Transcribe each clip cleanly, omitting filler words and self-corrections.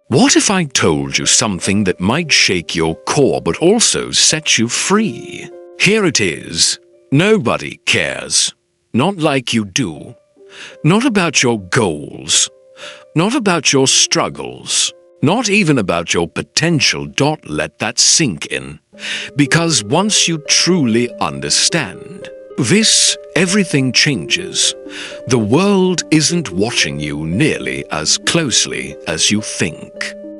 What if I told you something that might shake your core but also set you free? Here it is. Nobody cares. Not like you do. Not about your goals. Not about your struggles. Not even about your potential. Let that sink in. Because once you truly understand this, everything changes. The world isn't watching you nearly as closely as you think.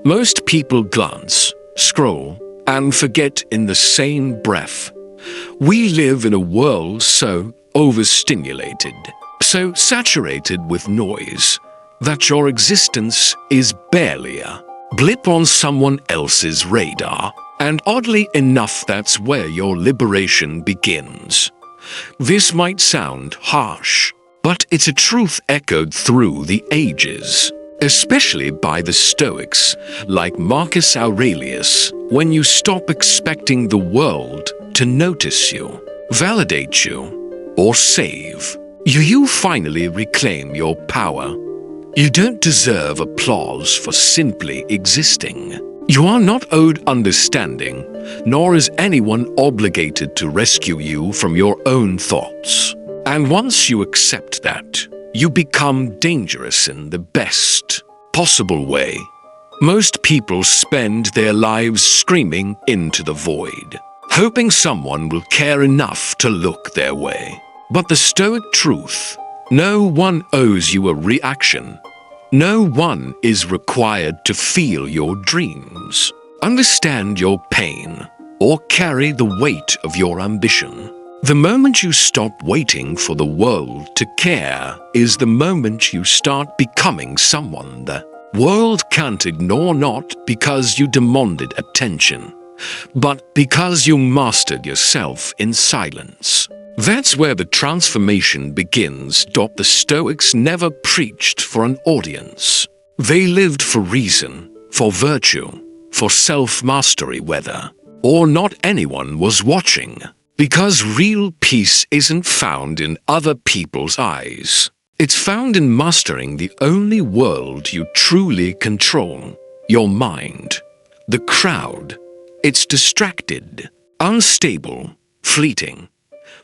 Most people glance, scroll, and forget in the same breath. We live in a world so overstimulated, so saturated with noise, that your existence is barely a blip on someone else's radar. And oddly enough, that's where your liberation begins. This might sound harsh, but it's a truth echoed through the ages, especially by the Stoics like Marcus Aurelius. When you stop expecting the world to notice you, validate you, or save you, you finally reclaim your power. You don't deserve applause for simply existing. You are not owed understanding, nor is anyone obligated to rescue you from your own thoughts. And once you accept that, you become dangerous in the best possible way. Most people spend their lives screaming into the void, hoping someone will care enough to look their way. But the Stoic truth: no one owes you a reaction. No one is required to feel your dreams, understand your pain, or carry the weight of your ambition. The moment you stop waiting for the world to care is the moment you start becoming someone the world can't ignore, not because you demanded attention, but because you mastered yourself in silence. That's where the transformation begins. The Stoics never preached for an audience. They lived for reason, for virtue, for self-mastery, whether or not anyone was watching. Because real peace isn't found in other people's eyes. It's found in mastering the only world you truly control, your mind. The crowd, it's distracted, unstable, fleeting.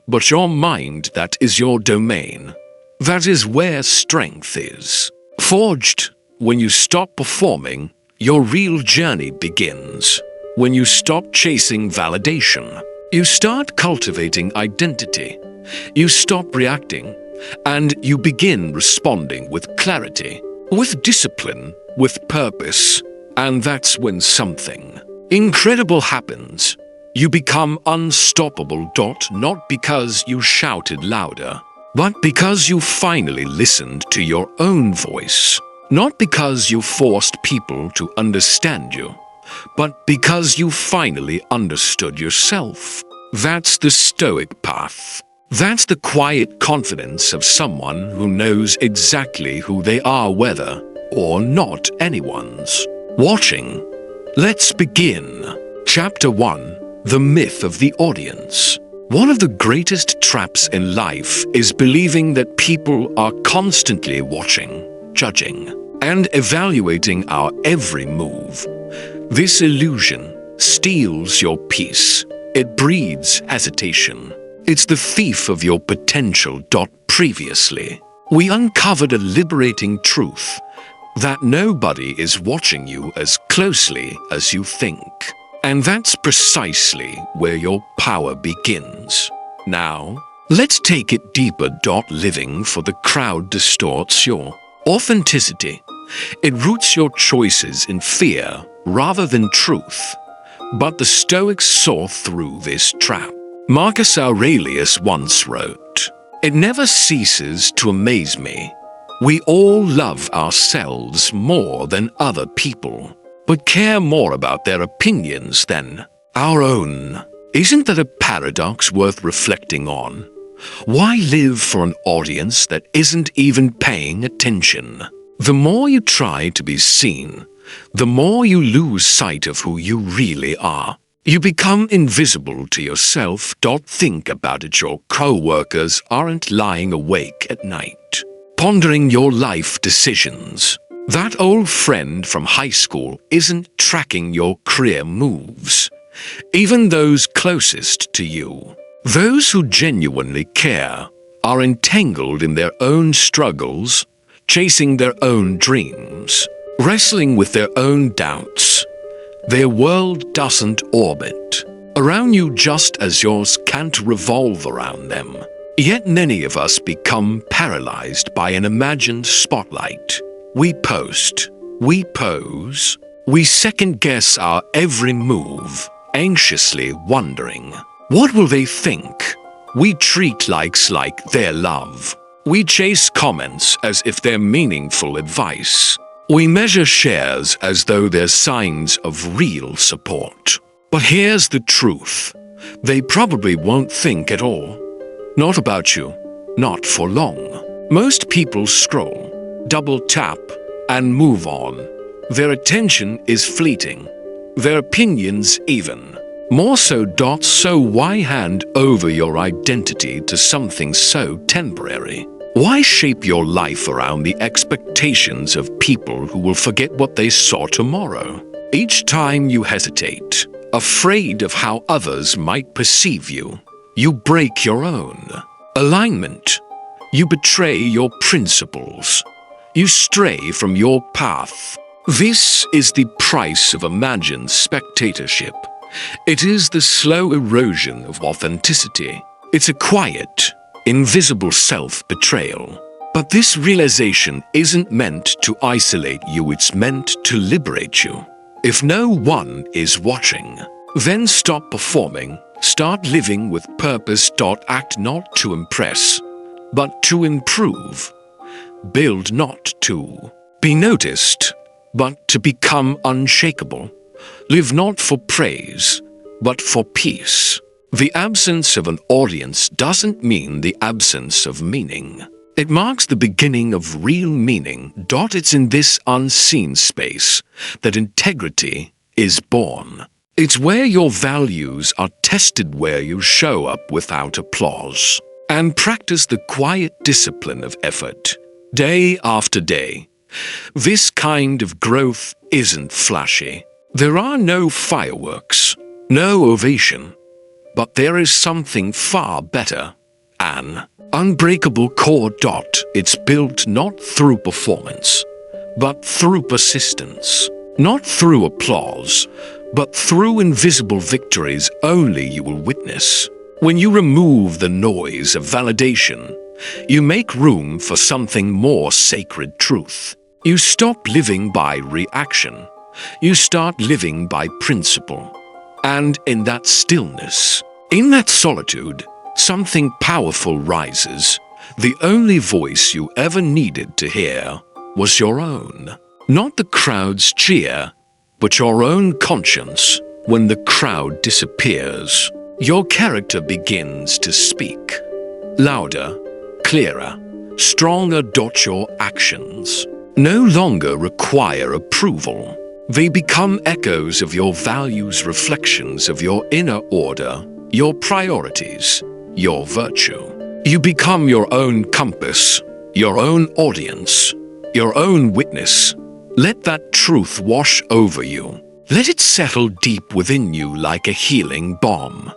But your mind, that is your domain. That is where strength is forged. When you stop performing, your real journey begins. When you stop chasing validation, you start cultivating identity. You stop reacting, and you begin responding with clarity, with discipline, with purpose. And that's when something incredible happens. You become unstoppable. Not because you shouted louder, but because you finally listened to your own voice. Not because you forced people to understand you, but because you finally understood yourself. That's the Stoic path. That's the quiet confidence of someone who knows exactly who they are, whether or not anyone's watching. Let's begin. Chapter 1. The myth of the audience. One of the greatest traps in life is believing that people are constantly watching, judging, and evaluating our every move. This illusion steals your peace. It breeds hesitation. It's the thief of your potential. Previously, we uncovered a liberating truth that nobody is watching you as closely as you think. And that's precisely where your power begins. Now, let's take it deeper. Living for the crowd distorts your authenticity. It roots your choices in fear rather than truth. But the Stoics saw through this trap. Marcus Aurelius once wrote, "It never ceases to amaze me. We all love ourselves more than other people, but care more about their opinions than our own." Isn't that a paradox worth reflecting on? Why live for an audience that isn't even paying attention? The more you try to be seen, the more you lose sight of who you really are. You become invisible to yourself. Think about it. Your co-workers aren't lying awake at night, pondering your life decisions. That old friend from high school isn't tracking your career moves, even those closest to you. Those who genuinely care are entangled in their own struggles, chasing their own dreams, wrestling with their own doubts. Their world doesn't orbit around you just as yours can't revolve around them. Yet many of us become paralyzed by an imagined spotlight. We post, we pose, we second-guess our every move, anxiously wondering, what will they think? We treat likes like they're love. We chase comments as if they're meaningful advice. We measure shares as though they're signs of real support. But here's the truth. They probably won't think at all. Not about you. Not for long. Most people scroll, double tap, and move on. Their attention is fleeting. Their opinions even. More so. So why hand over your identity to something so temporary? Why shape your life around the expectations of people who will forget what they saw tomorrow? Each time you hesitate, afraid of how others might perceive you, you break your own alignment. You betray your principles. You stray from your path. This is the price of imagined spectatorship. It is the slow erosion of authenticity. It's a quiet, invisible self-betrayal. But this realization isn't meant to isolate you, it's meant to liberate you. If no one is watching, then stop performing, start living with purpose. Act not to impress, but to improve. Build not to be noticed, but to become unshakable. Live not for praise, but for peace. The absence of an audience doesn't mean the absence of meaning. It marks the beginning of real meaning. It's in this unseen space that integrity is born. It's where your values are tested, where you show up without applause and practice the quiet discipline of effort, day after day. This kind of growth isn't flashy. There are no fireworks, no ovation, but there is something far better, an unbreakable core. It's built not through performance, but through persistence, not through applause, but through invisible victories only you will witness. When you remove the noise of validation, you make room for something more sacred: truth. You stop living by reaction. You start living by principle. And in that stillness, in that solitude, something powerful rises. The only voice you ever needed to hear was your own. Not the crowd's cheer, but your own conscience. When the crowd disappears, your character begins to speak. Louder, clearer, stronger. Your actions no longer require approval. They become echoes of your values, reflections of your inner order, your priorities, your virtue. You become your own compass, your own audience, your own witness. Let that truth wash over you. Let it settle deep within you like a healing balm.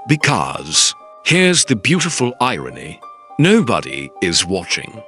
Because, here's the beautiful irony, nobody is watching.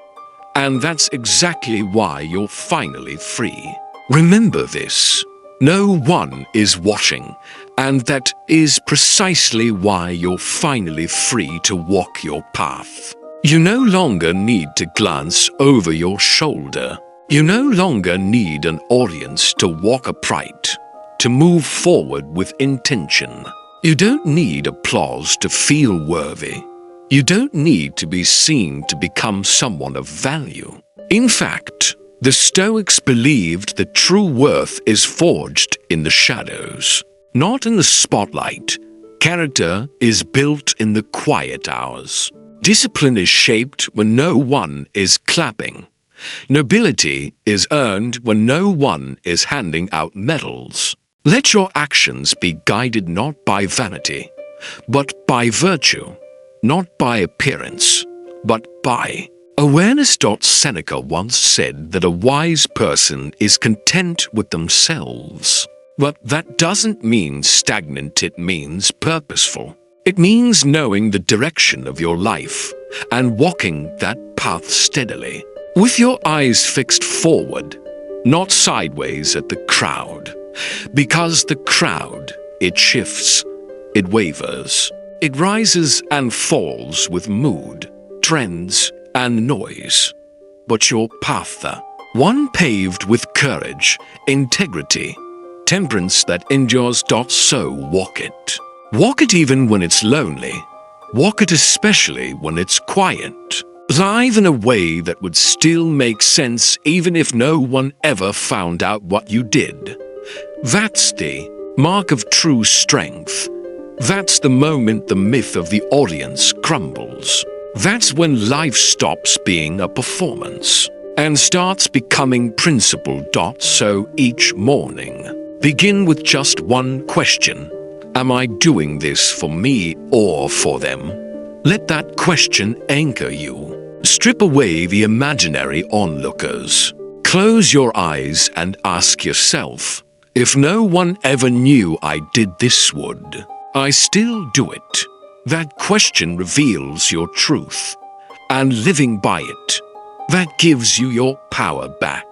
And that's exactly why you're finally free. Remember this. No one is watching, and that is precisely why you're finally free to walk your path. You no longer need to glance over your shoulder. You no longer need an audience to walk upright, to move forward with intention. You don't need applause to feel worthy. You don't need to be seen to become someone of value. In fact, the Stoics believed that true worth is forged in the shadows, not in the spotlight. Character is built in the quiet hours. Discipline is shaped when no one is clapping. Nobility is earned when no one is handing out medals. Let your actions be guided not by vanity, but by virtue, not by appearance, but by Awareness. Seneca once said that a wise person is content with themselves. But that doesn't mean stagnant, it means purposeful. It means knowing the direction of your life and walking that path steadily, with your eyes fixed forward, not sideways at the crowd. Because the crowd, it shifts, it wavers, it rises and falls with mood, trends, and noise. But your path, one paved with courage, integrity, temperance that endures. So walk it. Walk it even when it's lonely. Walk it especially when it's quiet. Live in a way that would still make sense even if no one ever found out what you did. That's the mark of true strength. That's the moment the myth of the audience crumbles. That's when life stops being a performance and starts becoming principled. So each morning, begin with just one question. Am I doing this for me or for them? Let that question anchor you. Strip away the imaginary onlookers. Close your eyes and ask yourself, if no one ever knew I did this, would I still do it? That question reveals your truth, and living by it, that gives you your power back.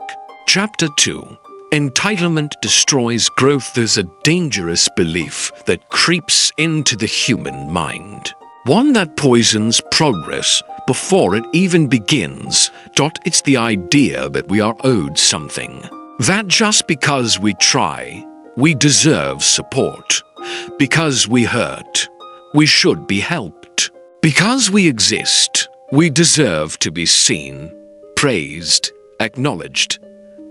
Chapter 2. Entitlement destroys growth. There's a dangerous belief that creeps into the human mind, one that poisons progress before it even begins. It's the idea that we are owed something, that just because we try, we deserve support, because we hurt, we should be helped, because we exist, we deserve to be seen, praised, acknowledged.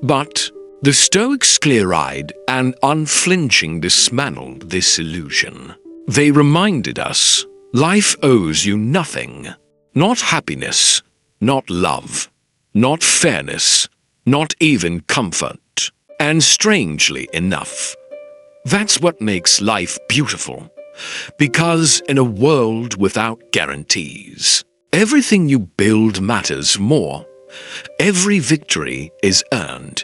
But the Stoics, clear-eyed and unflinching, dismantled this illusion. They reminded us, life owes you nothing. Not happiness, not love, not fairness, not even comfort. And strangely enough, that's what makes life beautiful. Because in a world without guarantees, everything you build matters more. Every victory is earned.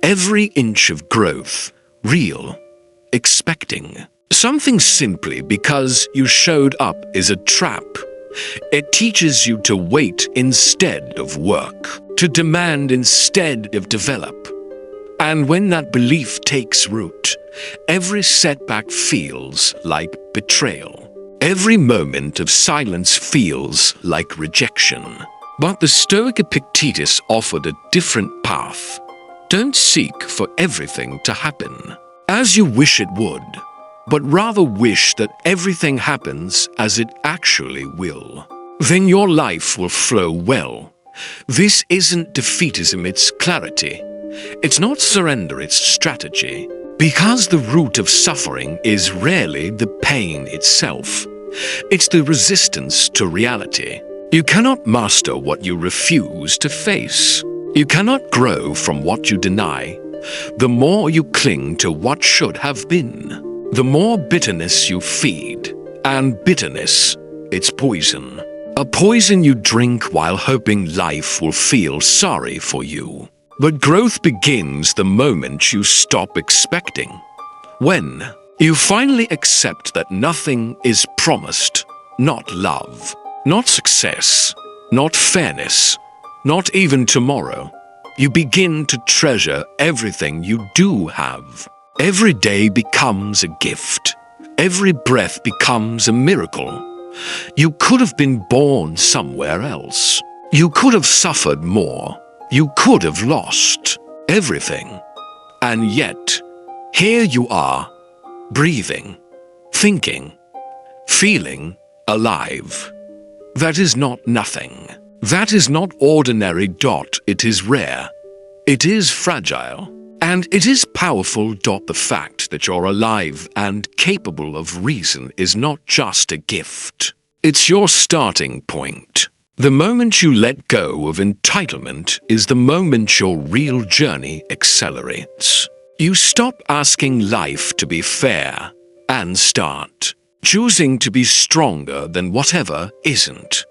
Every inch of growth, real, expecting. Something simply because you showed up is a trap. It teaches you to wait instead of work, to demand instead of develop. And when that belief takes root, every setback feels like betrayal. Every moment of silence feels like rejection. But the Stoic Epictetus offered a different path. Don't seek for everything to happen as you wish it would, but rather wish that everything happens as it actually will. Then your life will flow well. This isn't defeatism, it's clarity. It's not surrender, it's strategy. Because the root of suffering is rarely the pain itself. It's the resistance to reality. You cannot master what you refuse to face. You cannot grow from what you deny. The more you cling to what should have been, the more bitterness you feed. And bitterness, it's poison. A poison you drink while hoping life will feel sorry for you. But growth begins the moment you stop expecting. When you finally accept that nothing is promised, not love, not success, not fairness, not even tomorrow, you begin to treasure everything you do have. Every day becomes a gift. Every breath becomes a miracle. You could have been born somewhere else. You could have suffered more. You could have lost everything. And yet, here you are, breathing, thinking, feeling alive. That is not nothing. That is not ordinary. It is rare. It is fragile. And it is powerful. The fact that you're alive and capable of reason is not just a gift. It's your starting point. The moment you let go of entitlement is the moment your real journey accelerates. You stop asking life to be fair and start choosing to be stronger than whatever isn't.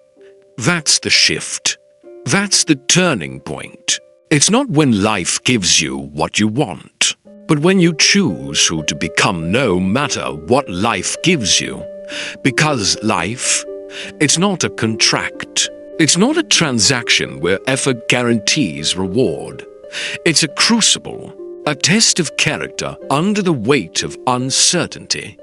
That's the shift. That's the turning point. It's not when life gives you what you want, but when you choose who to become no matter what life gives you. Because life, it's not a contract. It's not a transaction where effort guarantees reward. It's a crucible, a test of character under the weight of uncertainty.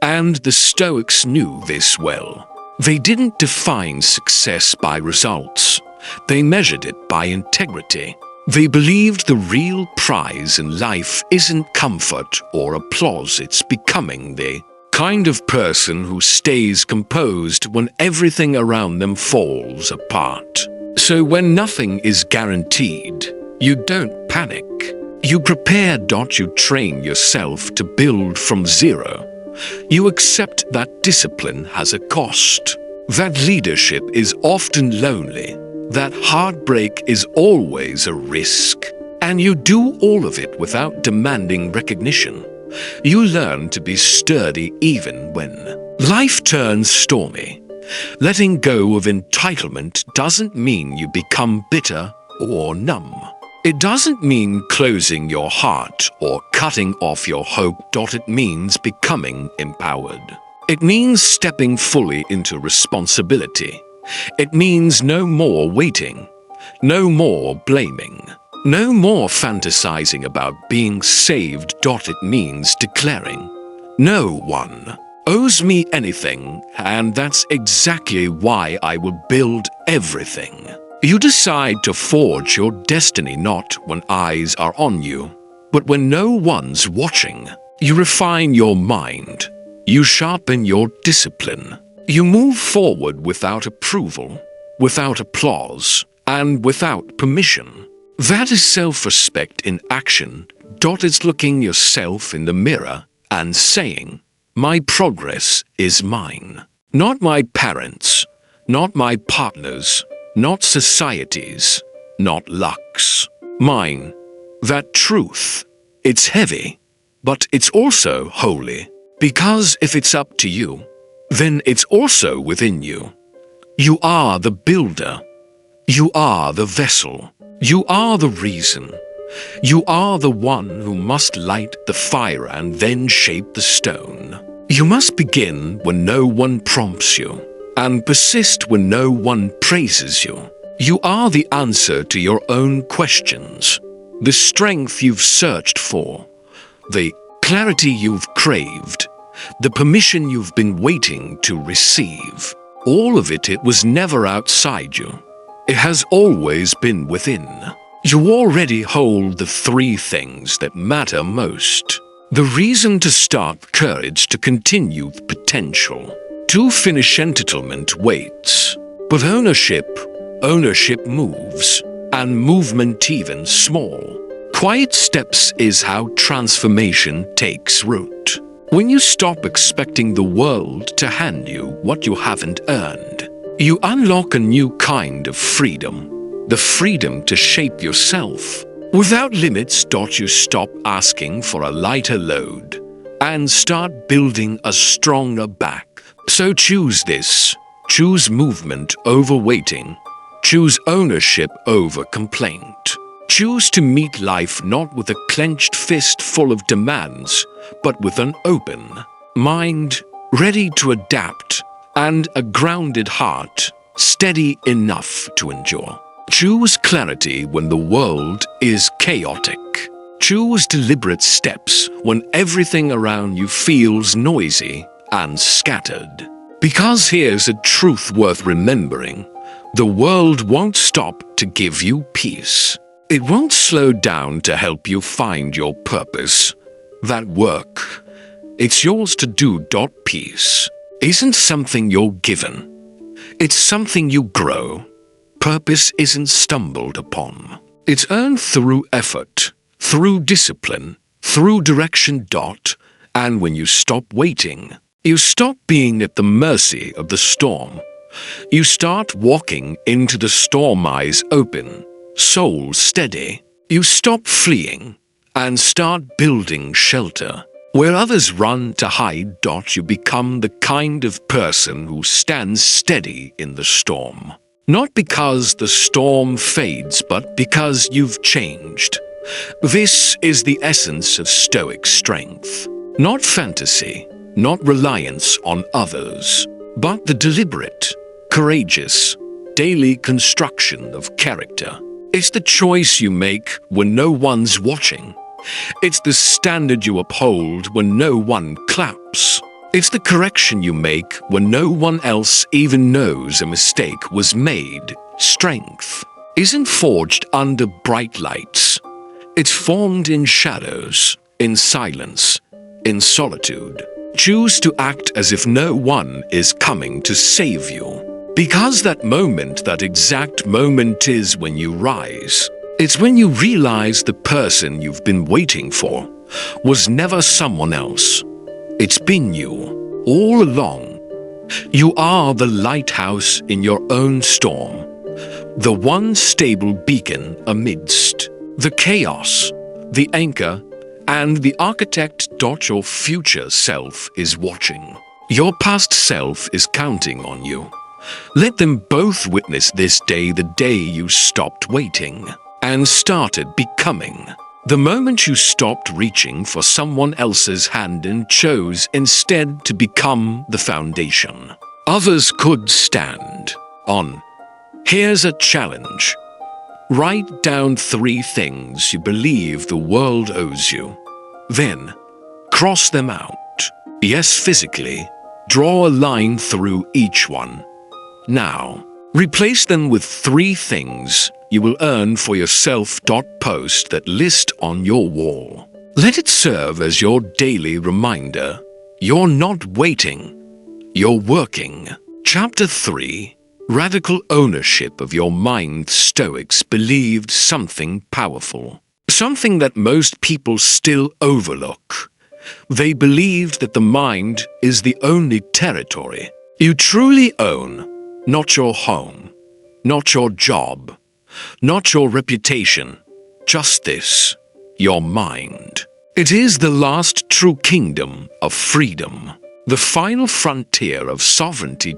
And the Stoics knew this well. They didn't define success by results. They measured it by integrity. They believed the real prize in life isn't comfort or applause, it's becoming the kind of person who stays composed when everything around them falls apart. So when nothing is guaranteed, you don't panic. You prepare. You train yourself to build from zero. You accept that discipline has a cost. That leadership is often lonely. That heartbreak is always a risk. And you do all of it without demanding recognition. You learn to be sturdy even when life turns stormy. Letting go of entitlement doesn't mean you become bitter or numb. It doesn't mean closing your heart or cutting off your hope. It means becoming empowered. It means stepping fully into responsibility. It means no more waiting, no more blaming, no more fantasizing about being saved. It means declaring, no one owes me anything, and that's exactly why I will build everything. You decide to forge your destiny not when eyes are on you, but when no one's watching. You refine your mind. You sharpen your discipline. You move forward without approval, without applause, and without permission. That is self-respect in action. It's looking yourself in the mirror and saying, my progress is mine. Not my parents, not my partners, not society's, not luck's. Mine. That truth. It's heavy, but it's also holy. Because if it's up to you, then it's also within you. You are the builder. You are the vessel. You are the reason. You are the one who must light the fire and then shape the stone. You must begin when no one prompts you, and persist when no one praises you. You are the answer to your own questions, the strength you've searched for, the clarity you've craved, the permission you've been waiting to receive. All of it was never outside you. It has always been within. You already hold the three things that matter most. The reason to start, courage to continue, potential to finish, entitlement waits. But ownership moves, and movement even small. Quiet steps is how transformation takes root. When you stop expecting the world to hand you what you haven't earned, you unlock a new kind of freedom, the freedom to shape yourself. Without limits. You stop asking for a lighter load and start building a stronger back. So choose this. Choose movement over waiting. Choose ownership over complaint. Choose to meet life not with a clenched fist full of demands, but with an open mind, ready to adapt, and a grounded heart, steady enough to endure. Choose clarity when the world is chaotic. Choose deliberate steps when everything around you feels noisy and scattered. Because here's a truth worth remembering. The world won't stop to give you peace. It won't slow down to help you find your purpose. That work, it's yours to do. Peace isn't something you're given. It's something you grow. Purpose isn't stumbled upon. It's earned through effort, through discipline, through direction. And when you stop waiting, you stop being at the mercy of the storm. You start walking into the storm, eyes open, soul steady. You stop fleeing and start building shelter. Where others run to hide. You become the kind of person who stands steady in the storm. Not because the storm fades, but because you've changed. This is the essence of Stoic strength. Not fantasy, not reliance on others, but the deliberate, courageous, daily construction of character. It's the choice you make when no one's watching. It's the standard you uphold when no one claps. It's the correction you make when no one else even knows a mistake was made. Strength isn't forged under bright lights. It's formed in shadows, in silence, in solitude. Choose to act as if no one is coming to save you. Because that moment, that exact moment is when you rise. It's when you realize the person you've been waiting for was never someone else. It's been you, all along. You are the lighthouse in your own storm, the one stable beacon amidst the chaos, the anchor, and the architect. Your future self is watching. Your past self is counting on you. Let them both witness this day, the day you stopped waiting and started becoming. The moment you stopped reaching for someone else's hand and chose instead to become the foundation others could stand on. Here's a challenge. Write down 3 things you believe the world owes you. Then, cross them out. Yes, physically. Draw a line through each one. Now, replace them with 3 things you will earn for yourself. Post that list on your wall. Let it serve as your daily reminder. You're not waiting. You're working. Chapter 3. Radical ownership of your mind. Stoics believed something powerful. Something that most people still overlook. They believed that the mind is the only territory you truly own. Not your home, not your job, not your reputation, just this, your mind. It is the last true kingdom of freedom, the final frontier of sovereignty.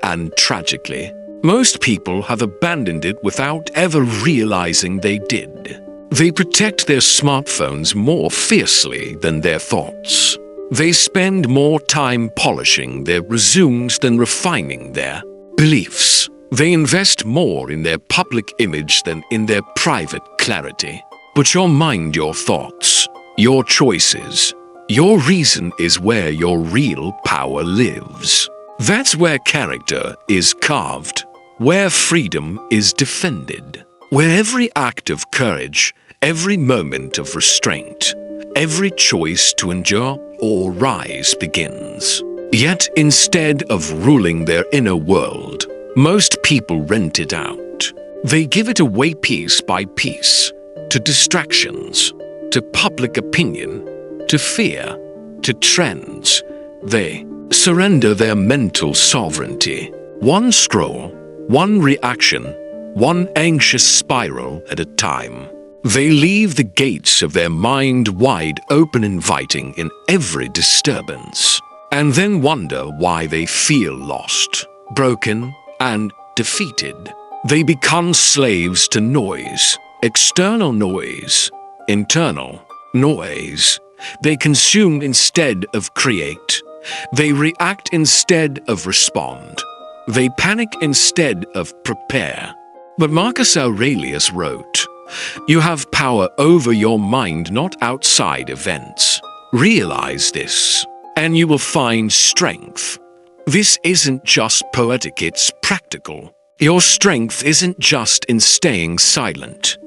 And tragically, most people have abandoned it without ever realizing they did. They protect their smartphones more fiercely than their thoughts. They spend more time polishing their resumes than refining their beliefs. They invest more in their public image than in their private clarity. But your mind, your thoughts, your choices, your reason is where your real power lives. That's where character is carved, where freedom is defended, where every act of courage, every moment of restraint, every choice to endure or rise begins. Yet instead of ruling their inner world, most people rent it out. They give it away piece by piece, to distractions, to public opinion, to fear, to trends. They surrender their mental sovereignty. One scroll, one reaction, one anxious spiral at a time. They leave the gates of their mind wide open, inviting in every disturbance, and then wonder why they feel lost, broken, and defeated. They become slaves to noise, external noise, internal noise. They consume instead of create. They react instead of respond. They panic instead of prepare. But Marcus Aurelius wrote, "You have power over your mind, not outside events. Realize this, and you will find strength." This isn't just poetic, it's practical. Your strength isn't just in staying silent.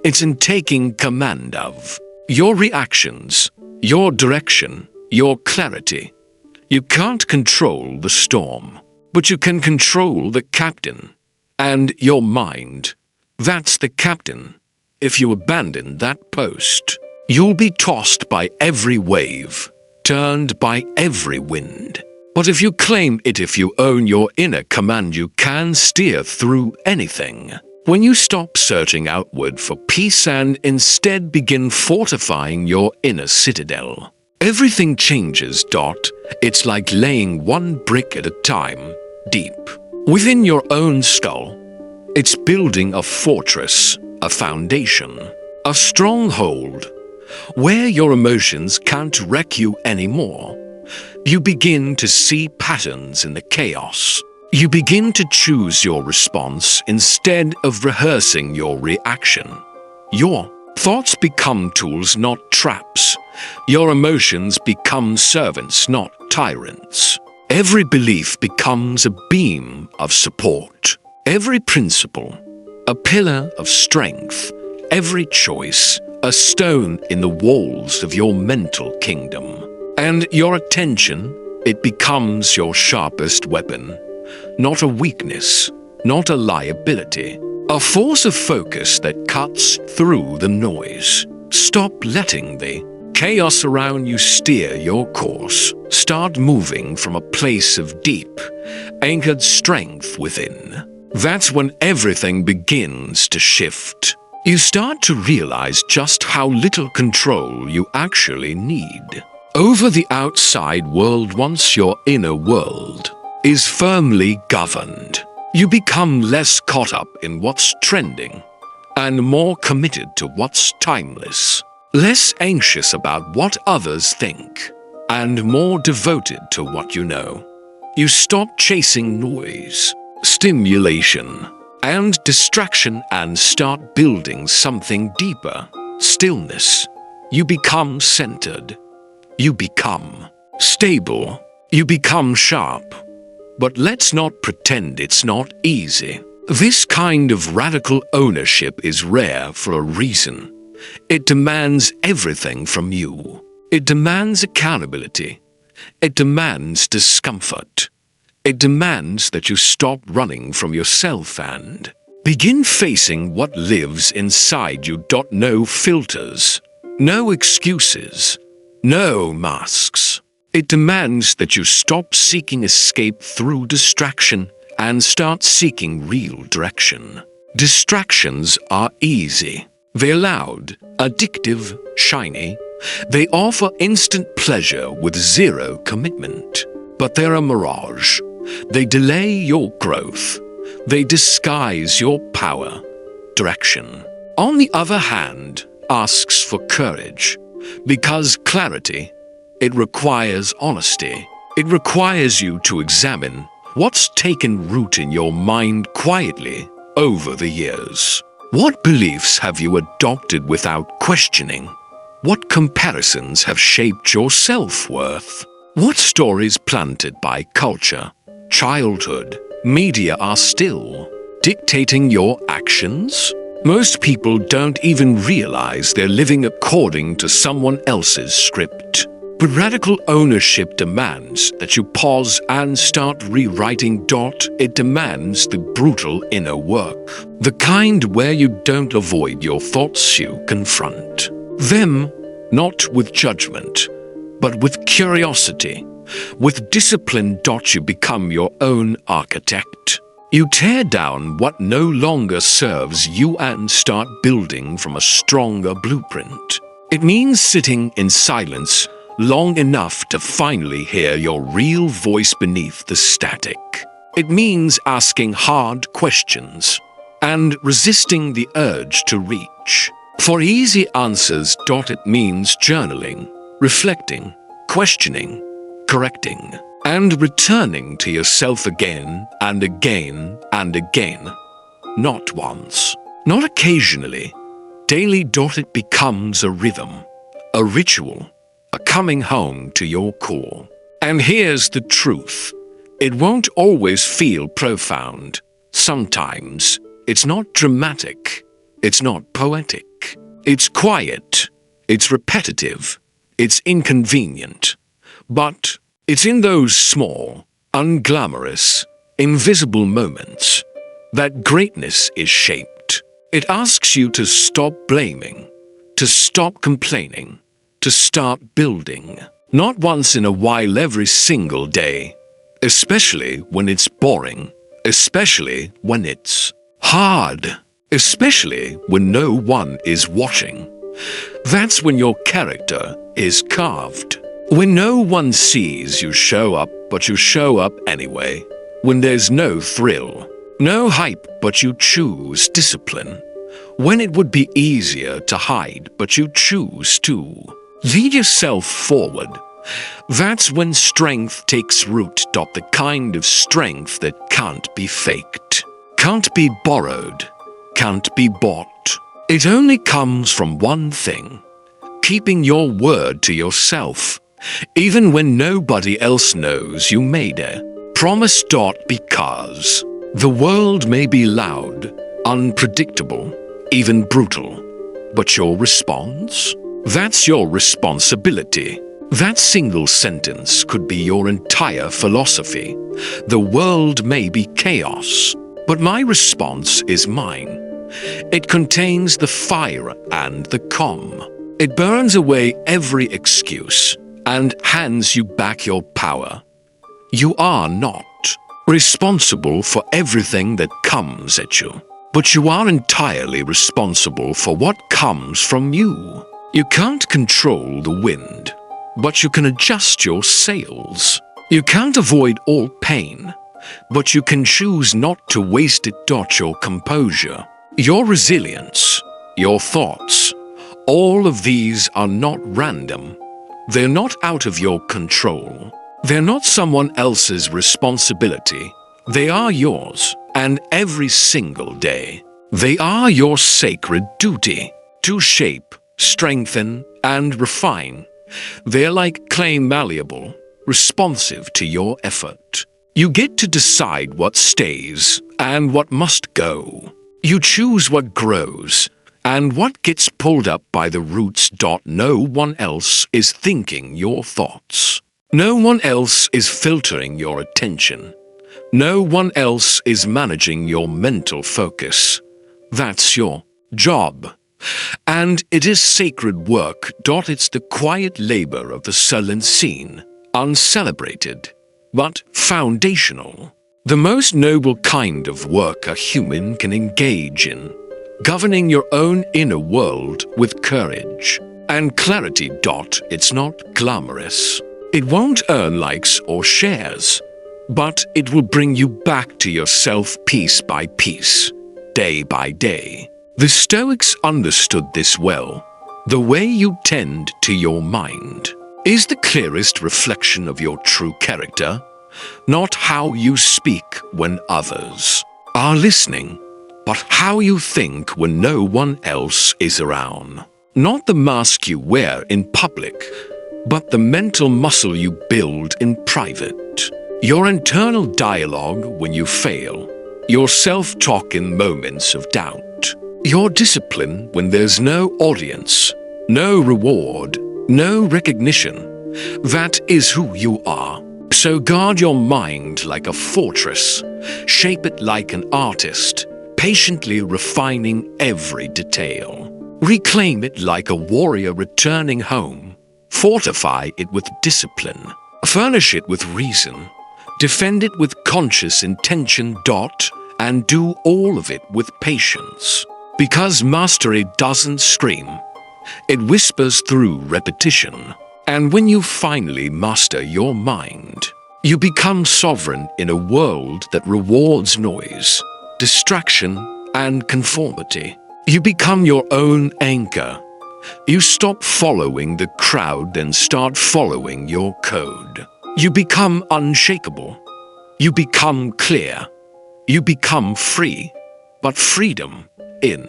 It's in taking command of your reactions, your direction, your clarity. You can't control the storm, but you can control the captain. And your mind, that's the captain. If you abandon that post, you'll be tossed by every wave, turned by every wind. But if you claim it, if you own your inner command, you can steer through anything. When you stop searching outward for peace and instead begin fortifying your inner citadel, everything changes. It's like laying one brick at a time, deep, Within your own skull, it's building a fortress, a foundation, a stronghold, where your emotions can't wreck you anymore. You begin to see patterns in the chaos. You begin to choose your response instead of rehearsing your reaction. Your thoughts become tools, not traps. Your emotions become servants, not tyrants. Every belief becomes a beam of support. Every principle, a pillar of strength. Every choice, a stone in the walls of your mental kingdom. And your attention, it becomes your sharpest weapon. Not a weakness, not a liability. A force of focus that cuts through the noise. Stop letting the chaos around you steer your course. Start moving from a place of deep, anchored strength within. That's when everything begins to shift. You start to realize just how little control you actually need over the outside world once your inner world is firmly governed. You become less caught up in what's trending and more committed to what's timeless, less anxious about what others think and more devoted to what you know. You stop chasing noise, stimulation, and distraction and start building something deeper, stillness. You become centered. You become stable. You become sharp. But let's not pretend it's not easy. This kind of radical ownership is rare for a reason. It demands everything from you. It demands accountability. It demands discomfort. It demands that you stop running from yourself and begin facing what lives inside you. No filters, no excuses, no masks. It demands that you stop seeking escape through distraction and start seeking real direction. Distractions are easy. They're loud, addictive, shiny. They offer instant pleasure with zero commitment. But they're a mirage. They delay your growth. They disguise your power. Direction, on the other hand, asks for courage. Because clarity, it requires honesty. It requires you to examine what's taken root in your mind quietly over the years. What beliefs have you adopted without questioning? What comparisons have shaped your self-worth? What stories planted by culture, childhood, media are still dictating your actions? Most people don't even realize they're living according to someone else's script. But radical ownership demands that you pause and start rewriting. It demands the brutal inner work. The kind where you don't avoid your thoughts, you confront them, not with judgment, but with curiosity. With discipline. You become your own architect. You tear down what no longer serves you and start building from a stronger blueprint. It means sitting in silence long enough to finally hear your real voice beneath the static. It means asking hard questions and resisting the urge to reach for easy answers. It means journaling, reflecting, questioning, correcting, and returning to yourself again and again and again. Not once, not occasionally, daily. It becomes a rhythm, a ritual, a coming home to your core. And here's the truth. It won't always feel profound. Sometimes it's not dramatic. It's not poetic. It's quiet. It's repetitive. It's inconvenient. But it's in those small, unglamorous, invisible moments that greatness is shaped. It asks you to stop blaming, to stop complaining, to start building. Not once in a while, every single day. Especially when it's boring. Especially when it's hard. Especially when no one is watching. That's when your character is carved. When no one sees you show up, but you show up anyway. when there's no thrill, no hype, but you choose discipline. When it would be easier to hide, but you choose to lead yourself forward. That's when strength takes root. The kind of strength that can't be faked, can't be borrowed, can't be bought. It only comes from one thing: keeping your word to yourself, even when nobody else knows you made a promise. Because the world may be loud, unpredictable, even brutal, but your response? That's your responsibility. That single sentence could be your entire philosophy. The world may be chaos, but my response is mine. It contains the fire and the calm. It burns away every excuse and hands you back your power. You are not responsible for everything that comes at you, but you are entirely responsible for what comes from you. You can't control the wind, but you can adjust your sails. You can't avoid all pain, but you can choose not to waste it. Your composure, your resilience, your thoughts, all of these are not random. They're not out of your control. They're not someone else's responsibility. They are yours, and every single day, they are your sacred duty to shape, strengthen, and refine. They're like clay, malleable, responsive to your effort. You get to decide what stays and what must go. You choose what grows and what gets pulled up by the roots. No one else is thinking your thoughts. No one else is filtering your attention. No one else is managing your mental focus. That's your job. And it is sacred work. It's the quiet labor of the sullen scene, uncelebrated, but foundational. The most noble kind of work a human can engage in, governing your own inner world with courage and clarity. It's not glamorous. It won't earn likes or shares, but it will bring you back to yourself piece by piece, day by day. The Stoics understood this well. The way you tend to your mind is the clearest reflection of your true character, not how you speak when others are listening, but how you think when no one else is around. Not the mask you wear in public, but the mental muscle you build in private. Your internal dialogue when you fail, your self-talk in moments of doubt, your discipline when there's no audience, no reward, no recognition. That is who you are. So guard your mind like a fortress, shape it like an artist, patiently refining every detail. Reclaim it like a warrior returning home. Fortify it with discipline. Furnish it with reason. Defend it with conscious intention. And do all of it with patience. Because mastery doesn't scream. It whispers through repetition. And when you finally master your mind, you become sovereign in a world that rewards noise, distraction, and conformity. You become your own anchor. You stop following the crowd and start following your code. You become unshakable. You become clear. You become free. But freedom, in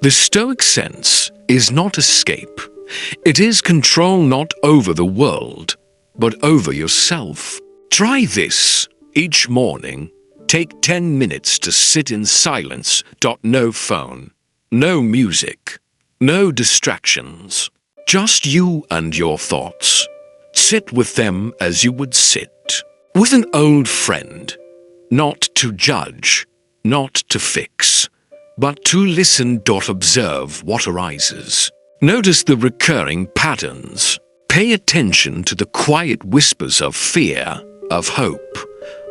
the Stoic sense, is not escape. It is control not over the world, but over yourself. Try this each morning. Take 10 minutes to sit in silence. No phone, no music, no distractions. Just you and your thoughts. Sit with them as you would sit with an old friend. Not to judge, not to fix, but to listen. Observe what arises. Notice the recurring patterns. Pay attention to the quiet whispers of fear, of hope,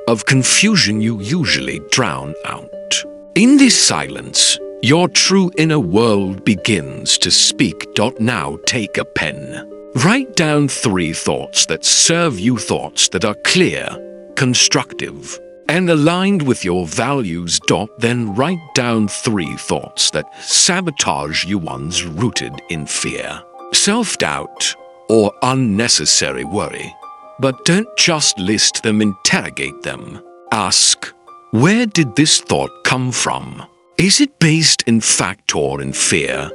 of confusion you usually drown out. In this silence, your true inner world begins to speak. Now take a pen. Write down 3 thoughts that serve you, thoughts that are clear, constructive, and aligned with your values. Then write down 3 thoughts that sabotage you, ones rooted in fear, self-doubt, or unnecessary worry. But don't just list them, interrogate them. Ask, where did this thought come from? Is it based in fact or in fear?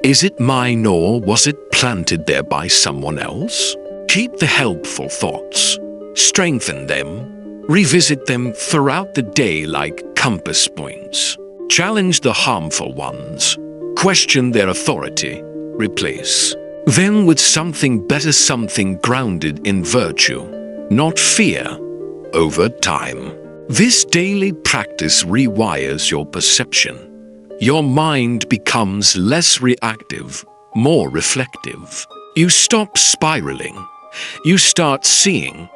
Is it mine or was it planted there by someone else? Keep the helpful thoughts. Strengthen them. Revisit them throughout the day like compass points. Challenge the harmful ones. Question their authority. Replace them with something better, something grounded in virtue, not fear. Over time, this daily practice rewires your perception. Your mind becomes less reactive, more reflective. You stop spiraling. You start seeing.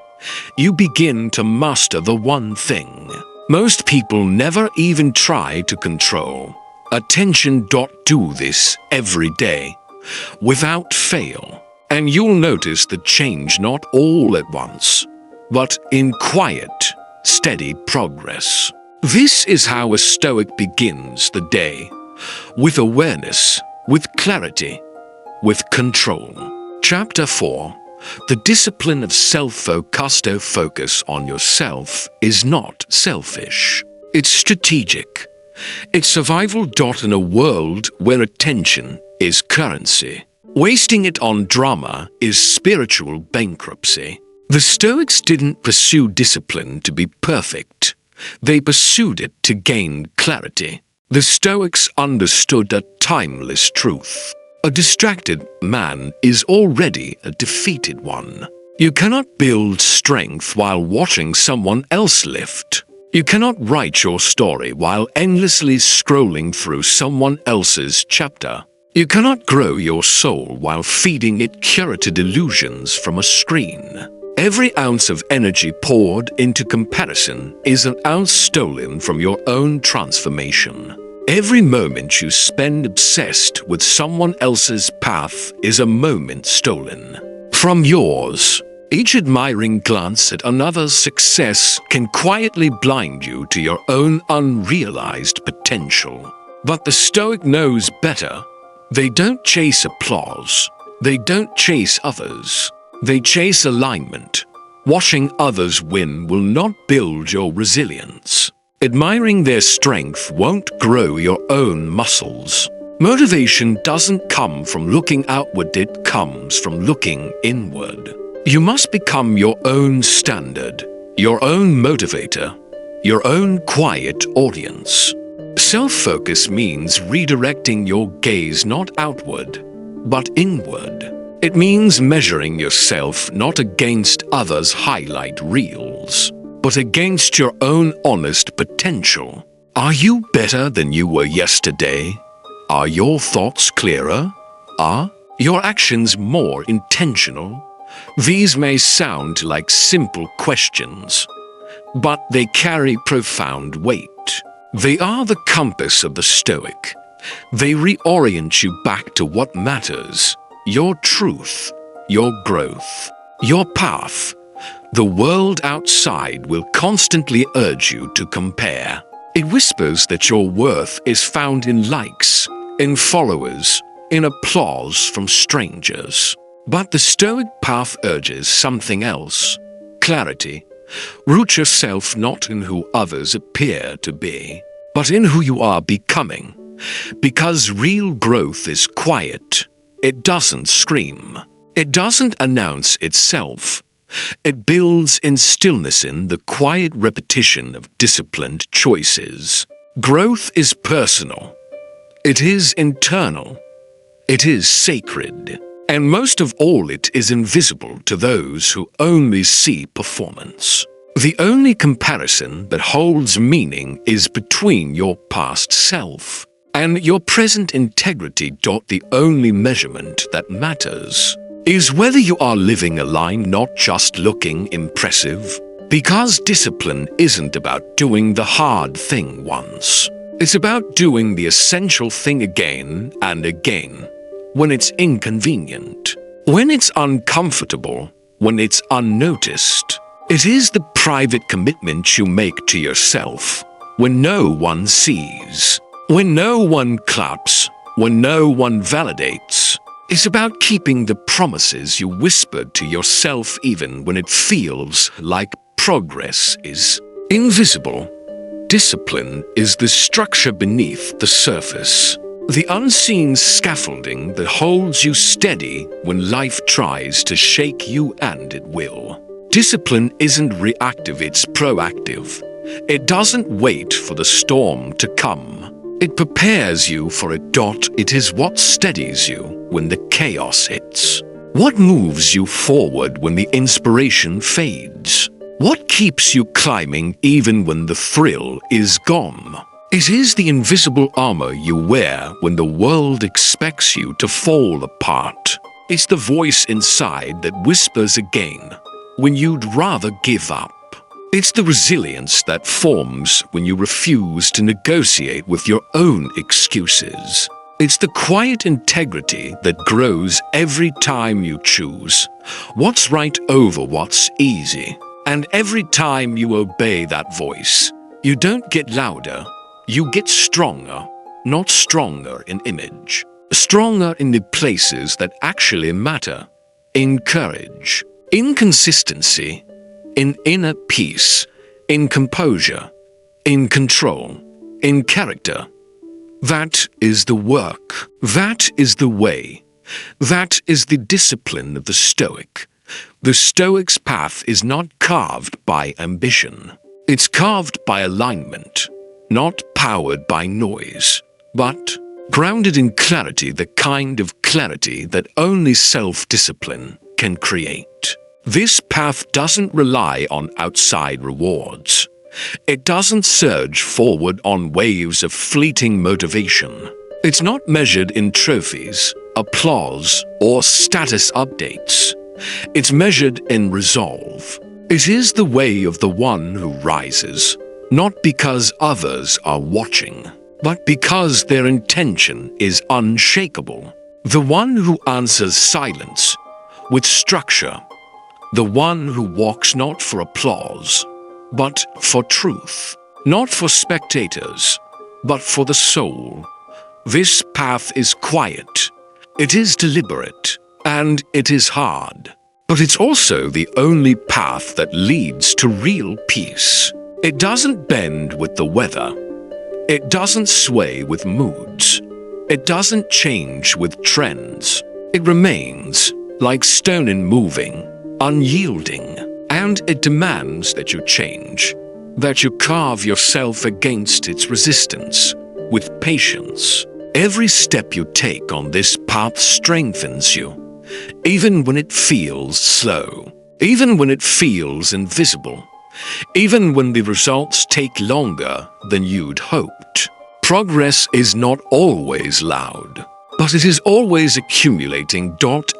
You begin to master the one thing most people never even try to control: attention. Do this every day, without fail, and you'll notice the change, not all at once, but in quiet, steady progress. This is how a Stoic begins the day, with awareness, with clarity, with control. Chapter 4. The discipline of self-focus. To focus on yourself is not selfish. It's strategic. It's survival. In a world where attention is currency, wasting it on drama is spiritual bankruptcy. The Stoics didn't pursue discipline to be perfect. They pursued it to gain clarity. The Stoics understood a timeless truth. A distracted man is already a defeated one. You cannot build strength while watching someone else lift. You cannot write your story while endlessly scrolling through someone else's chapter. You cannot grow your soul while feeding it curated illusions from a screen. Every ounce of energy poured into comparison is an ounce stolen from your own transformation. Every moment you spend obsessed with someone else's path is a moment stolen from yours. Each admiring glance at another's success can quietly blind you to your own unrealized potential. But the Stoic knows better. They don't chase applause. They don't chase others. They chase alignment. Watching others win will not build your resilience. Admiring their strength won't grow your own muscles. Motivation doesn't come from looking outward, it comes from looking inward. You must become your own standard, your own motivator, your own quiet audience. Self-focus means redirecting your gaze not outward, but inward. It means measuring yourself not against others' highlight reels, but against your own honest potential. Are you better than you were yesterday? Are your thoughts clearer? Are your actions more intentional? These may sound like simple questions, but they carry profound weight. They are the compass of the Stoic. They reorient you back to what matters: your truth, your growth, your path. The world outside will constantly urge you to compare. It whispers that your worth is found in likes, in followers, in applause from strangers. But the Stoic path urges something else: clarity. Root yourself not in who others appear to be, but in who you are becoming. Because real growth is quiet. It doesn't scream. It doesn't announce itself. It builds in stillness, in the quiet repetition of disciplined choices. Growth is personal. It is internal. It is sacred. And most of all, it is invisible to those who only see performance. The only comparison that holds meaning is between your past self and your present integrity. The only measurement that matters is whether you are living aligned, not just looking impressive. Because discipline isn't about doing the hard thing once. It's about doing the essential thing again and again, when it's inconvenient, when it's uncomfortable, when it's unnoticed, It is the private commitment you make to yourself when no one sees, when no one claps, when no one validates. It's about keeping the promises you whispered to yourself even when it feels like progress is invisible. Discipline is the structure beneath the surface, the unseen scaffolding that holds you steady when life tries to shake you, and it will. Discipline isn't reactive, it's proactive. It doesn't wait for the storm to come. It prepares you for it. It is what steadies you when the chaos hits. What moves you forward when the inspiration fades? What keeps you climbing even when the thrill is gone? It is the invisible armor you wear when the world expects you to fall apart. It's the voice inside that whispers again when you'd rather give up. It's the resilience that forms when you refuse to negotiate with your own excuses. It's the quiet integrity that grows every time you choose what's right over what's easy. And every time you obey that voice, you don't get louder, you get stronger. Not stronger in image, stronger in the places that actually matter. In courage, in consistency, in inner peace, in composure, in control, in character. That is the work. That is the way. That is the discipline of the Stoic. The Stoic's path is not carved by ambition. It's carved by alignment, not powered by noise, but grounded in clarity, the kind of clarity that only self-discipline can create. This path doesn't rely on outside rewards. It doesn't surge forward on waves of fleeting motivation. It's not measured in trophies, applause, or status updates. It's measured in resolve. It is the way of the one who rises, not because others are watching, but because their intention is unshakable. The one who answers silence with structure. The one who walks not for applause, but for truth. Not for spectators, but for the soul. This path is quiet. It is deliberate. And it is hard. But it's also the only path that leads to real peace. It doesn't bend with the weather. It doesn't sway with moods. It doesn't change with trends. It remains, like stone in moving, unyielding. And it demands that you change, that you carve yourself against its resistance with patience. Every step you take on this path strengthens you. Even when it feels slow, even when it feels invisible, even when the results take longer than you'd hoped. Progress is not always loud, but it is always accumulating.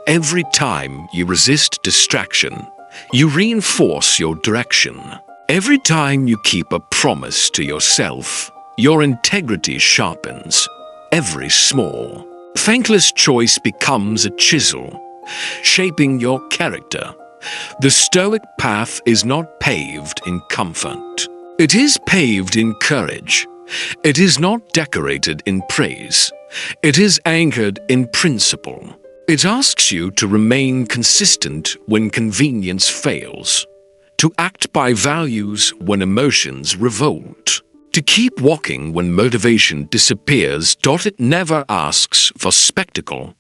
Every time you resist distraction, you reinforce your direction. Every time you keep a promise to yourself, your integrity sharpens. Every small, thankless choice becomes a chisel, shaping your character. The Stoic path is not paved in comfort. It is paved in courage. It is not decorated in praise. It is anchored in principle. It asks you to remain consistent when convenience fails, to act by values when emotions revolt, to keep walking when motivation disappears. It never asks for spectacle.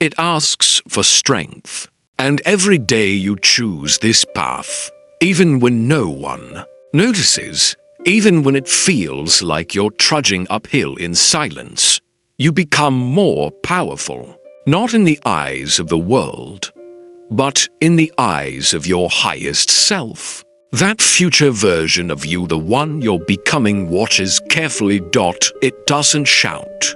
It asks for strength. And every day you choose this path, even when no one notices, even when it feels like you're trudging uphill in silence, you become more powerful, not in the eyes of the world, but in the eyes of your highest self. That future version of you, the one you're becoming, watches carefully. It doesn't shout.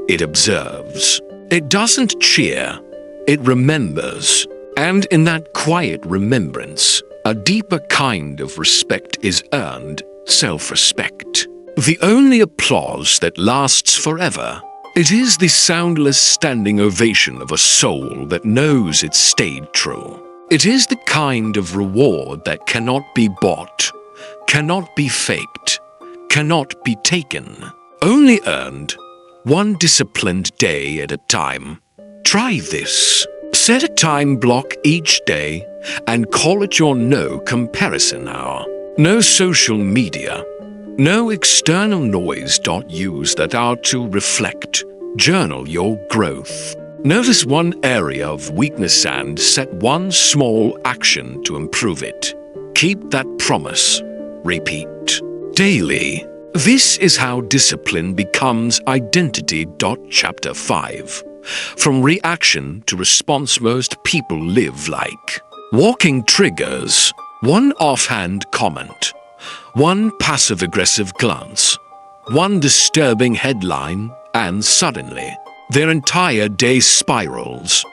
It observes. It doesn't cheer. It remembers. And in that quiet remembrance, a deeper kind of respect is earned, self-respect. The only applause that lasts forever. It is the soundless standing ovation of a soul that knows it stayed true. It is the kind of reward that cannot be bought, cannot be faked, cannot be taken, only earned one disciplined day at a time. Try this. Set a time block each day and call it your no comparison hour. No social media, no external noise. Use that hour to reflect, journal your growth. Notice one area of weakness and set one small action to improve it. Keep that promise. Repeat daily. This is how discipline becomes identity. Chapter 5. From reaction to response, most people live like walking triggers. One offhand comment, one passive-aggressive glance, one disturbing headline, and suddenly their entire day spirals.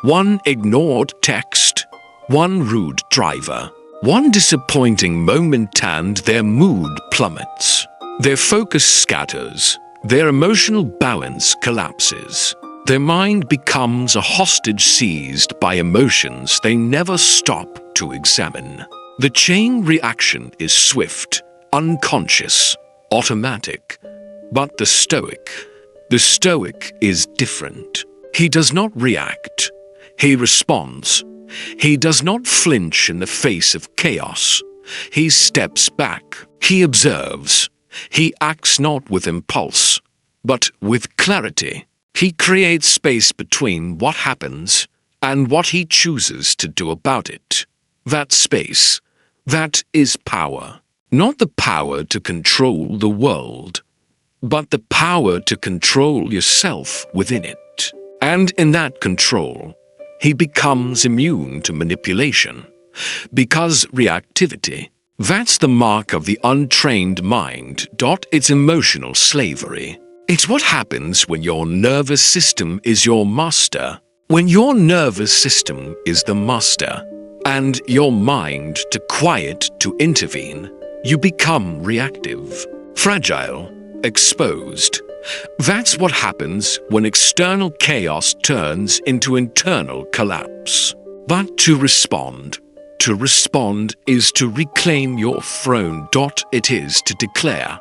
One ignored text, one rude driver, one disappointing moment, and their mood plummets. Their focus scatters, their emotional balance collapses. Their mind becomes a hostage seized by emotions they never stop to examine. The chain reaction is swift, unconscious, automatic. But the Stoic is different. He does not react. He responds. He does not flinch in the face of chaos. He steps back. He observes. He acts not with impulse, but with clarity. He creates space between what happens and what he chooses to do about it. That space, that is power. Not the power to control the world, but the power to control yourself within it. And in that control, he becomes immune to manipulation. Because reactivity, that's the mark of the untrained mind. It's emotional slavery. It's what happens when your nervous system is your master. When your nervous system is the master, and your mind to quiet, to intervene, you become reactive, fragile, exposed. That's what happens when external chaos turns into internal collapse. But to respond is to reclaim your throne. It is to declare,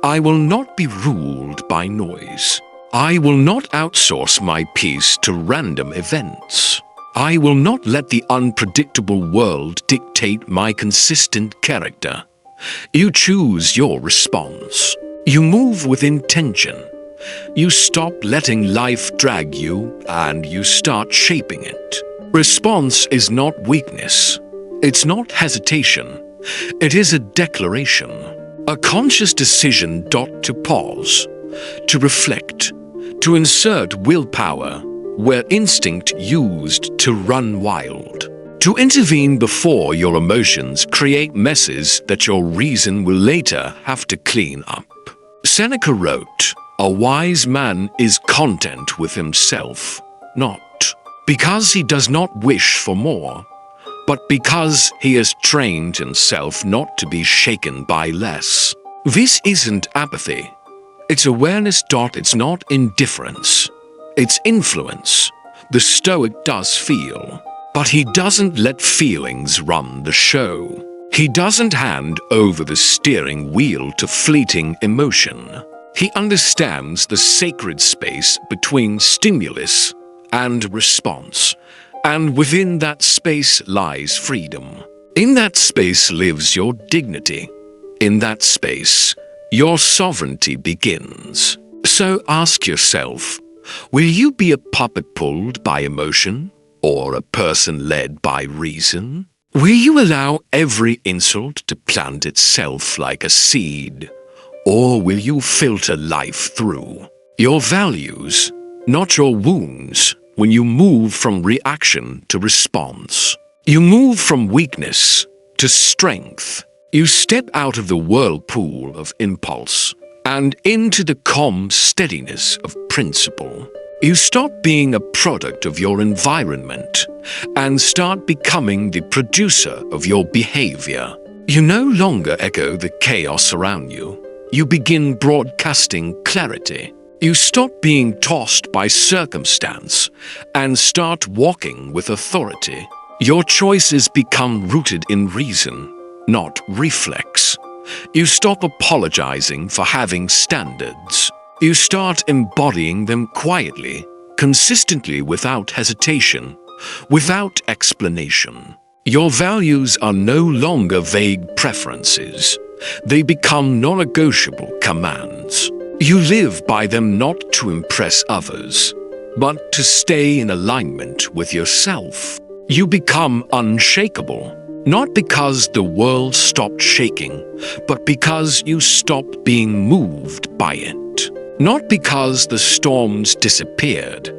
I will not be ruled by noise. I will not outsource my peace to random events. I will not let the unpredictable world dictate my consistent character. You choose your response. You move with intention. You stop letting life drag you and you start shaping it. Response is not weakness. It's not hesitation. It is a declaration. A conscious decision. To pause, to reflect, to insert willpower where instinct used to run wild, to intervene before your emotions create messes that your reason will later have to clean up. Seneca wrote, a wise man is content with himself, not because he does not wish for more, but because he has trained himself not to be shaken by less. This isn't apathy. It's awareness. It's not indifference. It's influence. The Stoic does feel, but he doesn't let feelings run the show. He doesn't hand over the steering wheel to fleeting emotion. He understands the sacred space between stimulus and response. And within that space lies freedom. In that space lives your dignity. In that space, your sovereignty begins. So ask yourself, will you be a puppet pulled by emotion or a person led by reason? Will you allow every insult to plant itself like a seed? Or will you filter life through your values, not your wounds? When you move from reaction to response, you move from weakness to strength. You step out of the whirlpool of impulse and into the calm steadiness of principle. You stop being a product of your environment and start becoming the producer of your behavior. You no longer echo the chaos around you. You begin broadcasting clarity. You stop being tossed by circumstance and start walking with authority. Your choices become rooted in reason, not reflex. You stop apologizing for having standards. You start embodying them quietly, consistently, without hesitation, without explanation. Your values are no longer vague preferences. They become non-negotiable commands. You live by them not to impress others, but to stay in alignment with yourself. You become unshakable, not because the world stopped shaking, but because you stopped being moved by it. Not because the storms disappeared,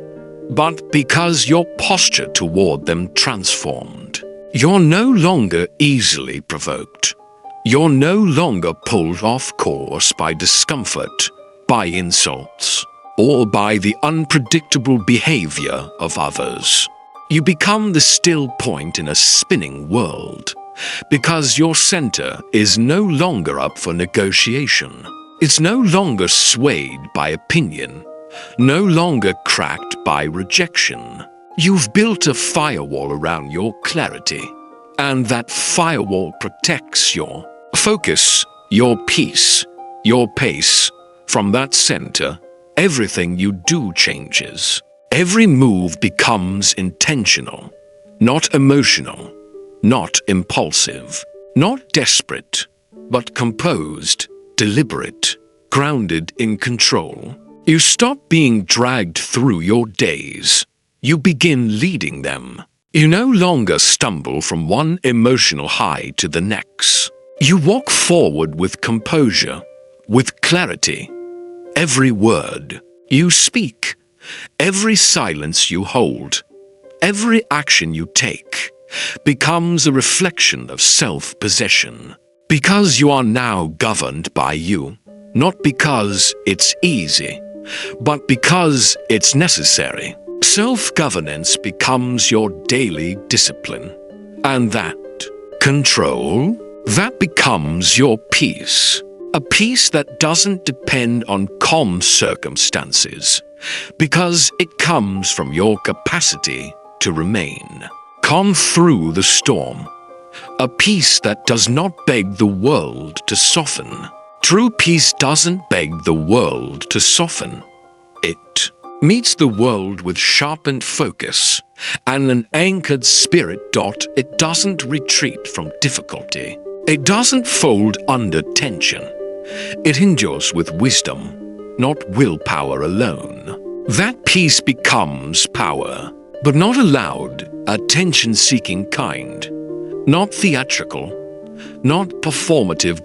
but because your posture toward them transformed. You're no longer easily provoked. You're no longer pulled off course by discomfort, by insults, or by the unpredictable behavior of others. You become the still point in a spinning world, because your center is no longer up for negotiation. It's no longer swayed by opinion, no longer cracked by rejection. You've built a firewall around your clarity, and that firewall protects your focus, your peace, your pace. From that center, everything you do changes. Every move becomes intentional, not emotional, not impulsive, not desperate, but composed, deliberate, grounded in control. You stop being dragged through your days. You begin leading them. You no longer stumble from one emotional high to the next. You walk forward with composure, with clarity. Every word you speak, every silence you hold, every action you take becomes a reflection of self-possession. Because you are now governed by you, not because it's easy, but because it's necessary. Self-governance becomes your daily discipline. And that control, that becomes your peace. A peace that doesn't depend on calm circumstances, because it comes from your capacity to remain calm through the storm. A peace that does not beg the world to soften. True peace doesn't beg the world to soften. It meets the world with sharpened focus and an anchored spirit. It doesn't retreat from difficulty. It doesn't fold under tension. It endures with wisdom, not willpower alone. That peace becomes power, but not a loud, attention-seeking kind. Not theatrical, not performative.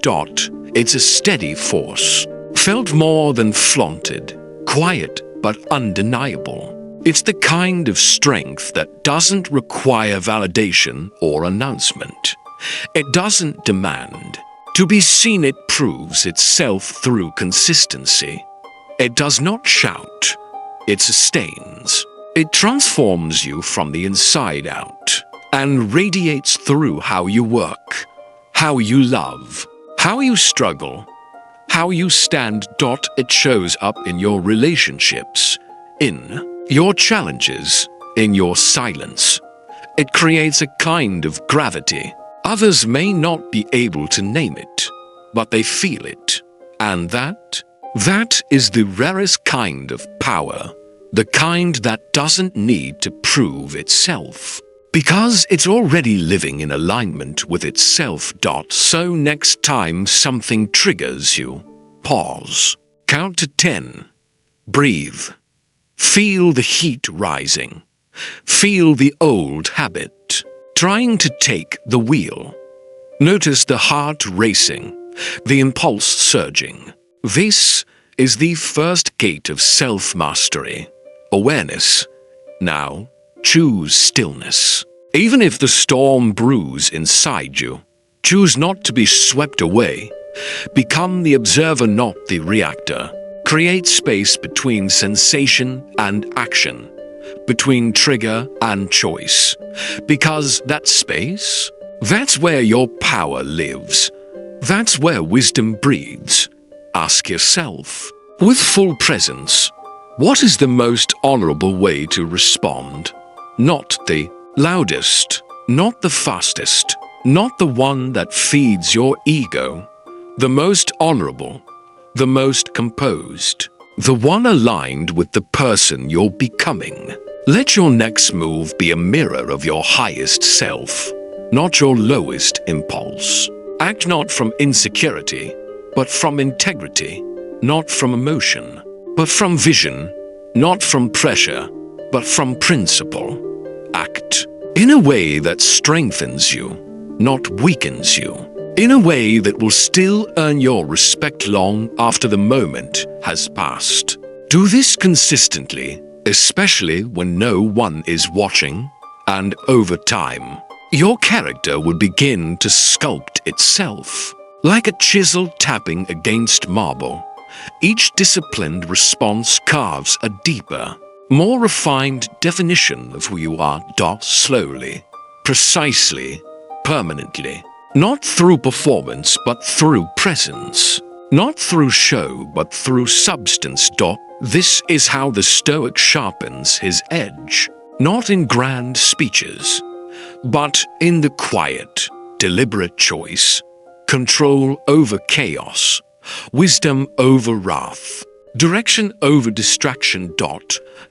It's a steady force, felt more than flaunted, quiet but undeniable. It's the kind of strength that doesn't require validation or announcement. It doesn't demand to be seen. It proves itself through consistency. It does not shout. It sustains. It transforms you from the inside out and radiates through how you work, how you love, how you struggle, how you stand. It shows up in your relationships, in your challenges, in your silence. It creates a kind of gravity. Others may not be able to name it, but they feel it. And that is the rarest kind of power, the kind that doesn't need to prove itself, because it's already living in alignment with itself. So next time something triggers you, pause, count to 10, breathe, feel the heat rising, feel the old habit trying to take the wheel. Notice the heart racing, the impulse surging. This is the first gate of self-mastery, awareness. Now, choose stillness. Even if the storm brews inside you, choose not to be swept away. Become the observer, not the reactor. Create space between sensation and action, between trigger and choice. Because that space, that's where your power lives. That's where wisdom breathes. Ask yourself, with full presence, what is the most honorable way to respond? Not the loudest, Not the fastest, not the one that feeds your ego. The most honorable, the most composed, the one aligned with the person you're becoming. Let your next move be a mirror of your highest self, not your lowest impulse. Act not from insecurity, but from integrity, not from emotion, but from vision, not from pressure, but from principle. Act in a way that strengthens you, not weakens you. In a way that will still earn your respect long after the moment has passed. Do this consistently, especially when no one is watching, and over time, your character will begin to sculpt itself. Like a chisel tapping against marble, each disciplined response carves a deeper, more refined definition of who you are. Slowly, precisely, permanently. Not through performance, but through presence. Not through show, but through substance. This is how the Stoic sharpens his edge. Not in grand speeches, but in the quiet, deliberate choice. Control over chaos. Wisdom over wrath. Direction over distraction.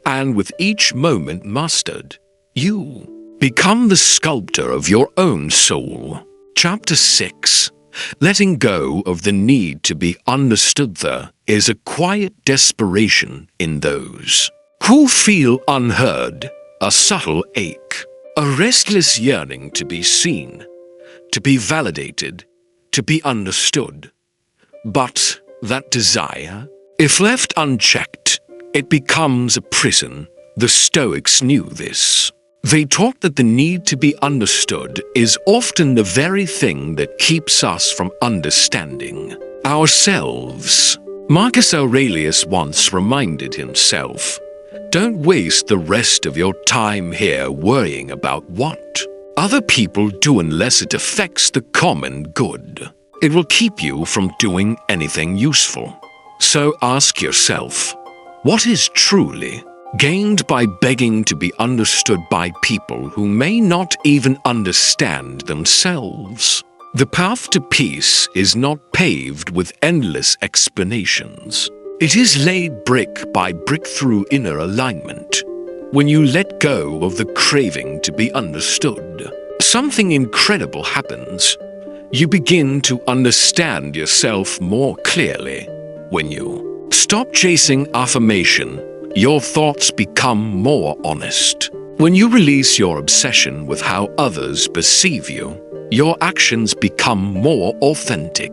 And with each moment mastered, you become the sculptor of your own soul. Chapter 6. Letting go of the need to be understood. There is a quiet desperation in those who feel unheard, a subtle ache, a restless yearning to be seen, to be validated, to be understood. But that desire, if left unchecked, it becomes a prison. The Stoics knew this. They taught that the need to be understood is often the very thing that keeps us from understanding ourselves. Marcus Aurelius once reminded himself, "Don't waste the rest of your time here worrying about what other people do unless it affects the common good. It will keep you from doing anything useful." So ask yourself, what is truly gained by begging to be understood by people who may not even understand themselves? The path to peace is not paved with endless explanations. It is laid brick by brick through inner alignment. When you let go of the craving to be understood, something incredible happens. You begin to understand yourself more clearly. When you stop chasing affirmation, your thoughts become more honest. When you release your obsession with how others perceive you, your actions become more authentic.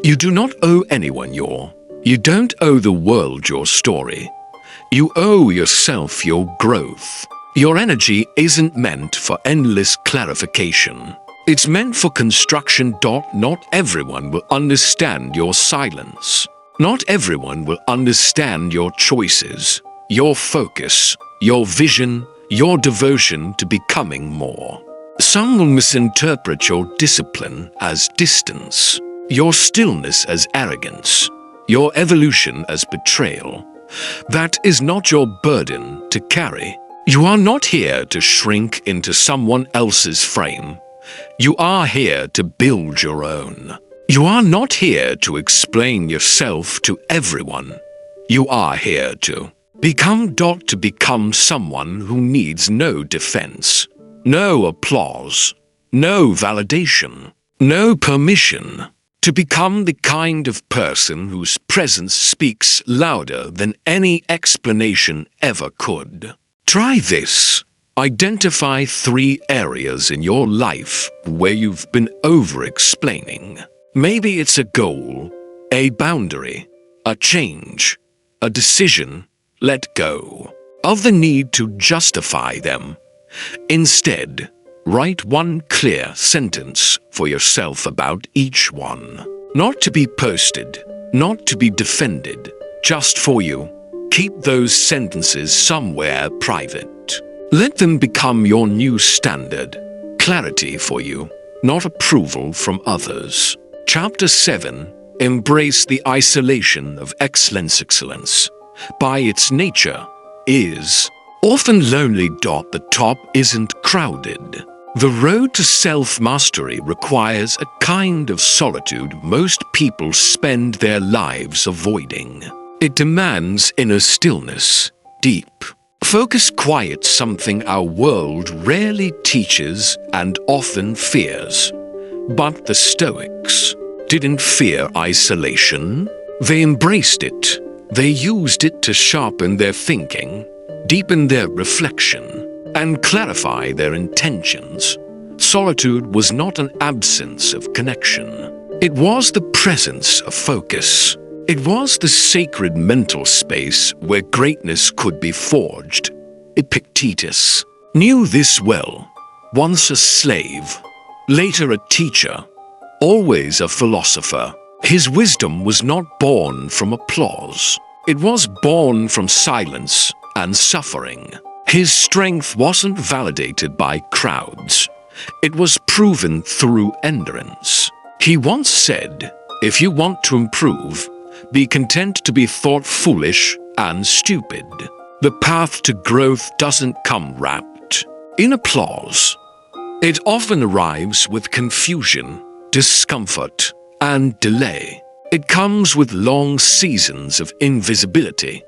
You do not owe anyone you don't owe the world your story. You owe yourself your growth. Your energy isn't meant for endless clarification. It's meant for construction. Not everyone will understand your silence. Not everyone will understand your choices, your focus, your vision, your devotion to becoming more. Some will misinterpret your discipline as distance, your stillness as arrogance, your evolution as betrayal. That is not your burden to carry. You are not here to shrink into someone else's frame. You are here to build your own. You are not here to explain yourself to everyone. You are here to become someone who needs no defense, no applause, no validation, no permission. To become the kind of person whose presence speaks louder than any explanation ever could. Try this. Identify 3 areas in your life where you've been over-explaining. Maybe it's a goal, a boundary, a change, a decision. Let go of the need to justify them. Instead, write one clear sentence for yourself about each one. Not to be posted, not to be defended, just for you. Keep those sentences somewhere private. Let them become your new standard. Clarity for you, not approval from others. Chapter 7. Embrace the isolation of excellence. Excellence, by its nature, is often lonely. The top isn't crowded. The road to self-mastery requires a kind of solitude most people spend their lives avoiding. It demands inner stillness, deep, focused quiet, something our world rarely teaches and often fears. But the Stoics didn't fear isolation. They embraced it. They used it to sharpen their thinking, deepen their reflection, and clarify their intentions. Solitude was not an absence of connection. It was the presence of focus. It was the sacred mental space where greatness could be forged. Epictetus knew this well. Once a slave, later a teacher, always a philosopher. His wisdom was not born from applause. It was born from silence and suffering. His strength wasn't validated by crowds. It was proven through endurance. He once said, "If you want to improve, be content to be thought foolish and stupid." The path to growth doesn't come wrapped in applause. It often arrives with confusion, discomfort, and delay. It comes with long seasons of invisibility.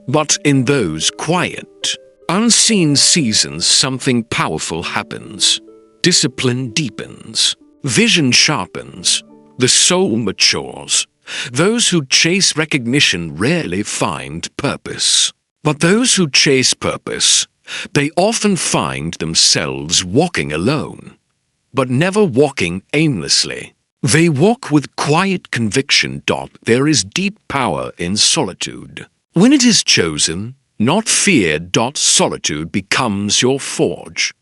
But in those quiet, unseen seasons, something powerful happens. Discipline deepens. Vision sharpens. The soul matures. Those who chase recognition rarely find purpose. But those who chase purpose, they often find themselves walking alone, but never walking aimlessly. They walk with quiet conviction. There is deep power in solitude. When it is chosen, not fear. Solitude becomes your forge.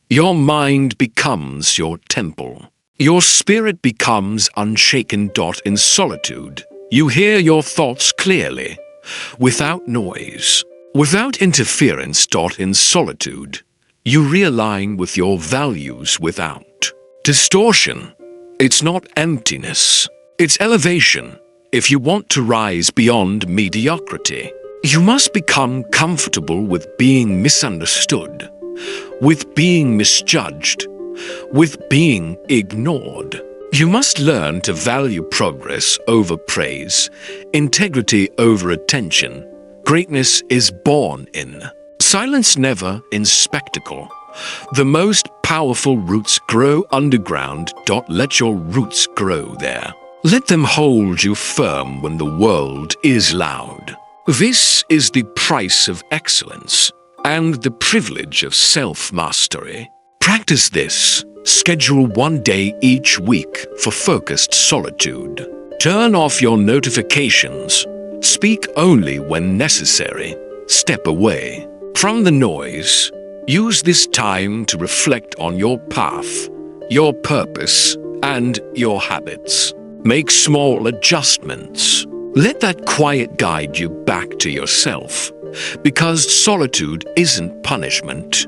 Your mind becomes your temple. Your spirit becomes unshaken. In solitude, you hear your thoughts clearly, without noise, without interference. In solitude, you realign with your values without distortion. It's not emptiness, it's elevation. If you want to rise beyond mediocrity, you must become comfortable with being misunderstood, with being misjudged, with being ignored. You must learn to value progress over praise, integrity over attention. Greatness is born in silence, never in spectacle. The most powerful roots grow underground. Let your roots grow there. Let them hold you firm when the world is loud. This is the price of excellence and the privilege of self-mastery. Practice this. Schedule one day each week for focused solitude. Turn off your notifications. Speak only when necessary. Step away from the noise. Use this time to reflect on your path, your purpose, and your habits. Make small adjustments. Let that quiet guide you back to yourself, because solitude isn't punishment,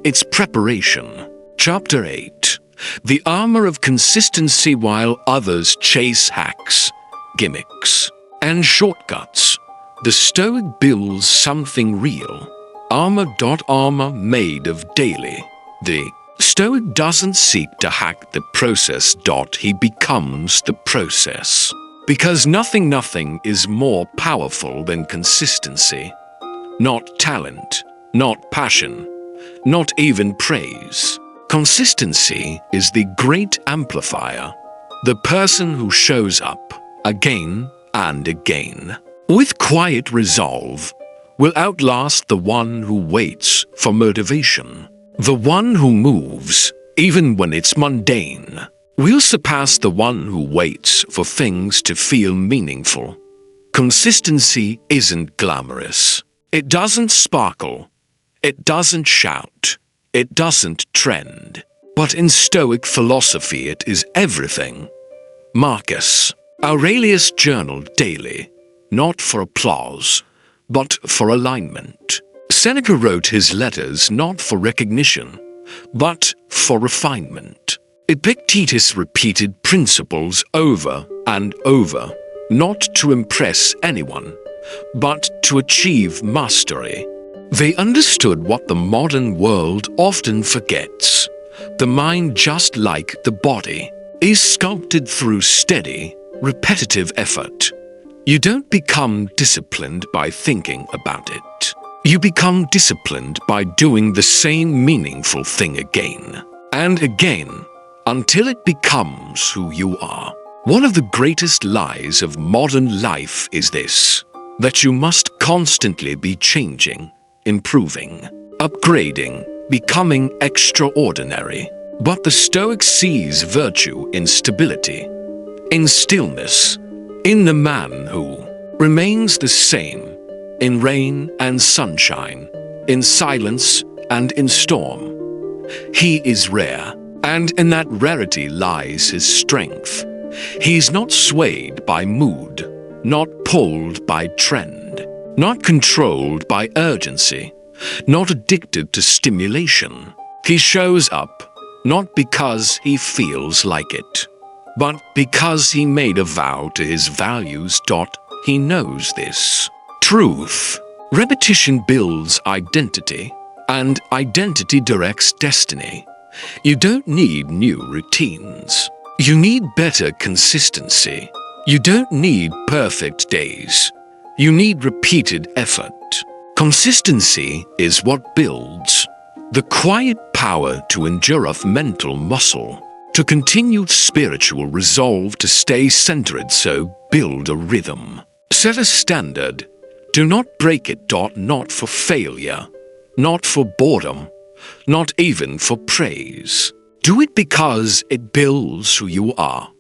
it's preparation. Chapter 8. The armor of consistency. While others chase hacks, gimmicks, and shortcuts, the Stoic builds something real. Armor. Armor made of daily. The Stoic doesn't seek to hack the process. He becomes the process. Because nothing is more powerful than consistency. Not talent, not passion, not even praise. Consistency is the great amplifier. The person who shows up again and again with quiet resolve will outlast the one who waits for motivation. The one who moves, even when it's mundane, will surpass the one who waits for things to feel meaningful. Consistency isn't glamorous. It doesn't sparkle. It doesn't shout. It doesn't trend. But in Stoic philosophy it is everything. Marcus Aurelius journaled daily, not for applause, but for alignment. Seneca wrote his letters not for recognition, but for refinement. Epictetus repeated principles over and over, not to impress anyone, but to achieve mastery. They understood what the modern world often forgets. The mind, just like the body, is sculpted through steady, repetitive effort. You don't become disciplined by thinking about it. You become disciplined by doing the same meaningful thing again and again until it becomes who you are. One of the greatest lies of modern life is this: that you must constantly be changing, improving, upgrading, becoming extraordinary. But the Stoic sees virtue in stability, in stillness, in the man who remains the same in rain and sunshine, in silence and in storm. He is rare, and in that rarity lies his strength. He is not swayed by mood, not pulled by trend, not controlled by urgency, not addicted to stimulation. He shows up not because he feels like it, but because he made a vow to his values. He knows this. Truth. Repetition builds identity, and identity directs destiny. You don't need new routines. You need better consistency. You don't need perfect days. You need repeated effort. Consistency is what builds the quiet power to endure of mental muscle, to continued spiritual resolve to stay centered. So build a rhythm. Set a standard. Do not break it. Not for failure, not for boredom, not even for praise. Do it because it builds who you are.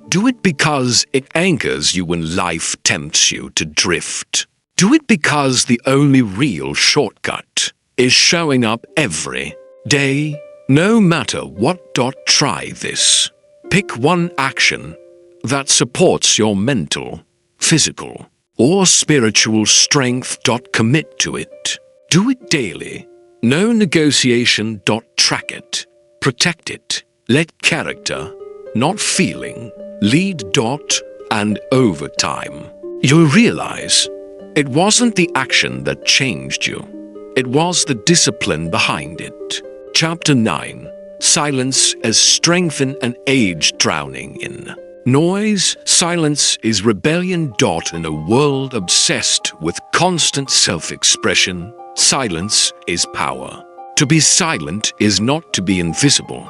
Do it because it anchors you when life tempts you to drift. Do it because the only real shortcut is showing up every day, no matter what. Try this. Pick one action that supports your mental, physical, or spiritual strength. Commit to it. Do it daily. No negotiation. Track it. Protect it. Let character, not feeling, lead. And over time, you'll realize it wasn't the action that changed you. It was the discipline behind it. Chapter 9. Silence as strength in an age drowning in noise. Silence is rebellion. In a world obsessed with constant self-expression, silence is power. To be silent is not to be invisible.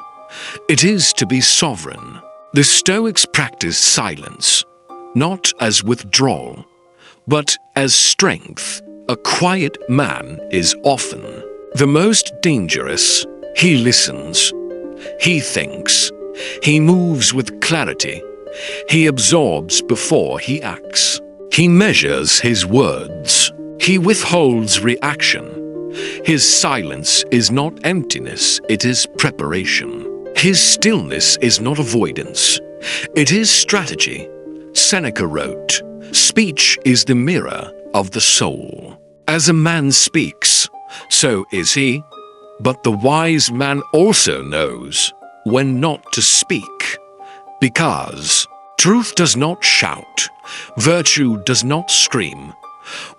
It is to be sovereign. The Stoics practiced silence, not as withdrawal, but as strength. A quiet man is often the most dangerous. He listens. He thinks. He moves with clarity. He absorbs before he acts. He measures his words. He withholds reaction. His silence is not emptiness, it is preparation. His stillness is not avoidance, it is strategy. Seneca wrote, "Speech is the mirror of the soul. As a man speaks, so is he. But the wise man also knows when not to speak, because truth does not shout, virtue does not scream,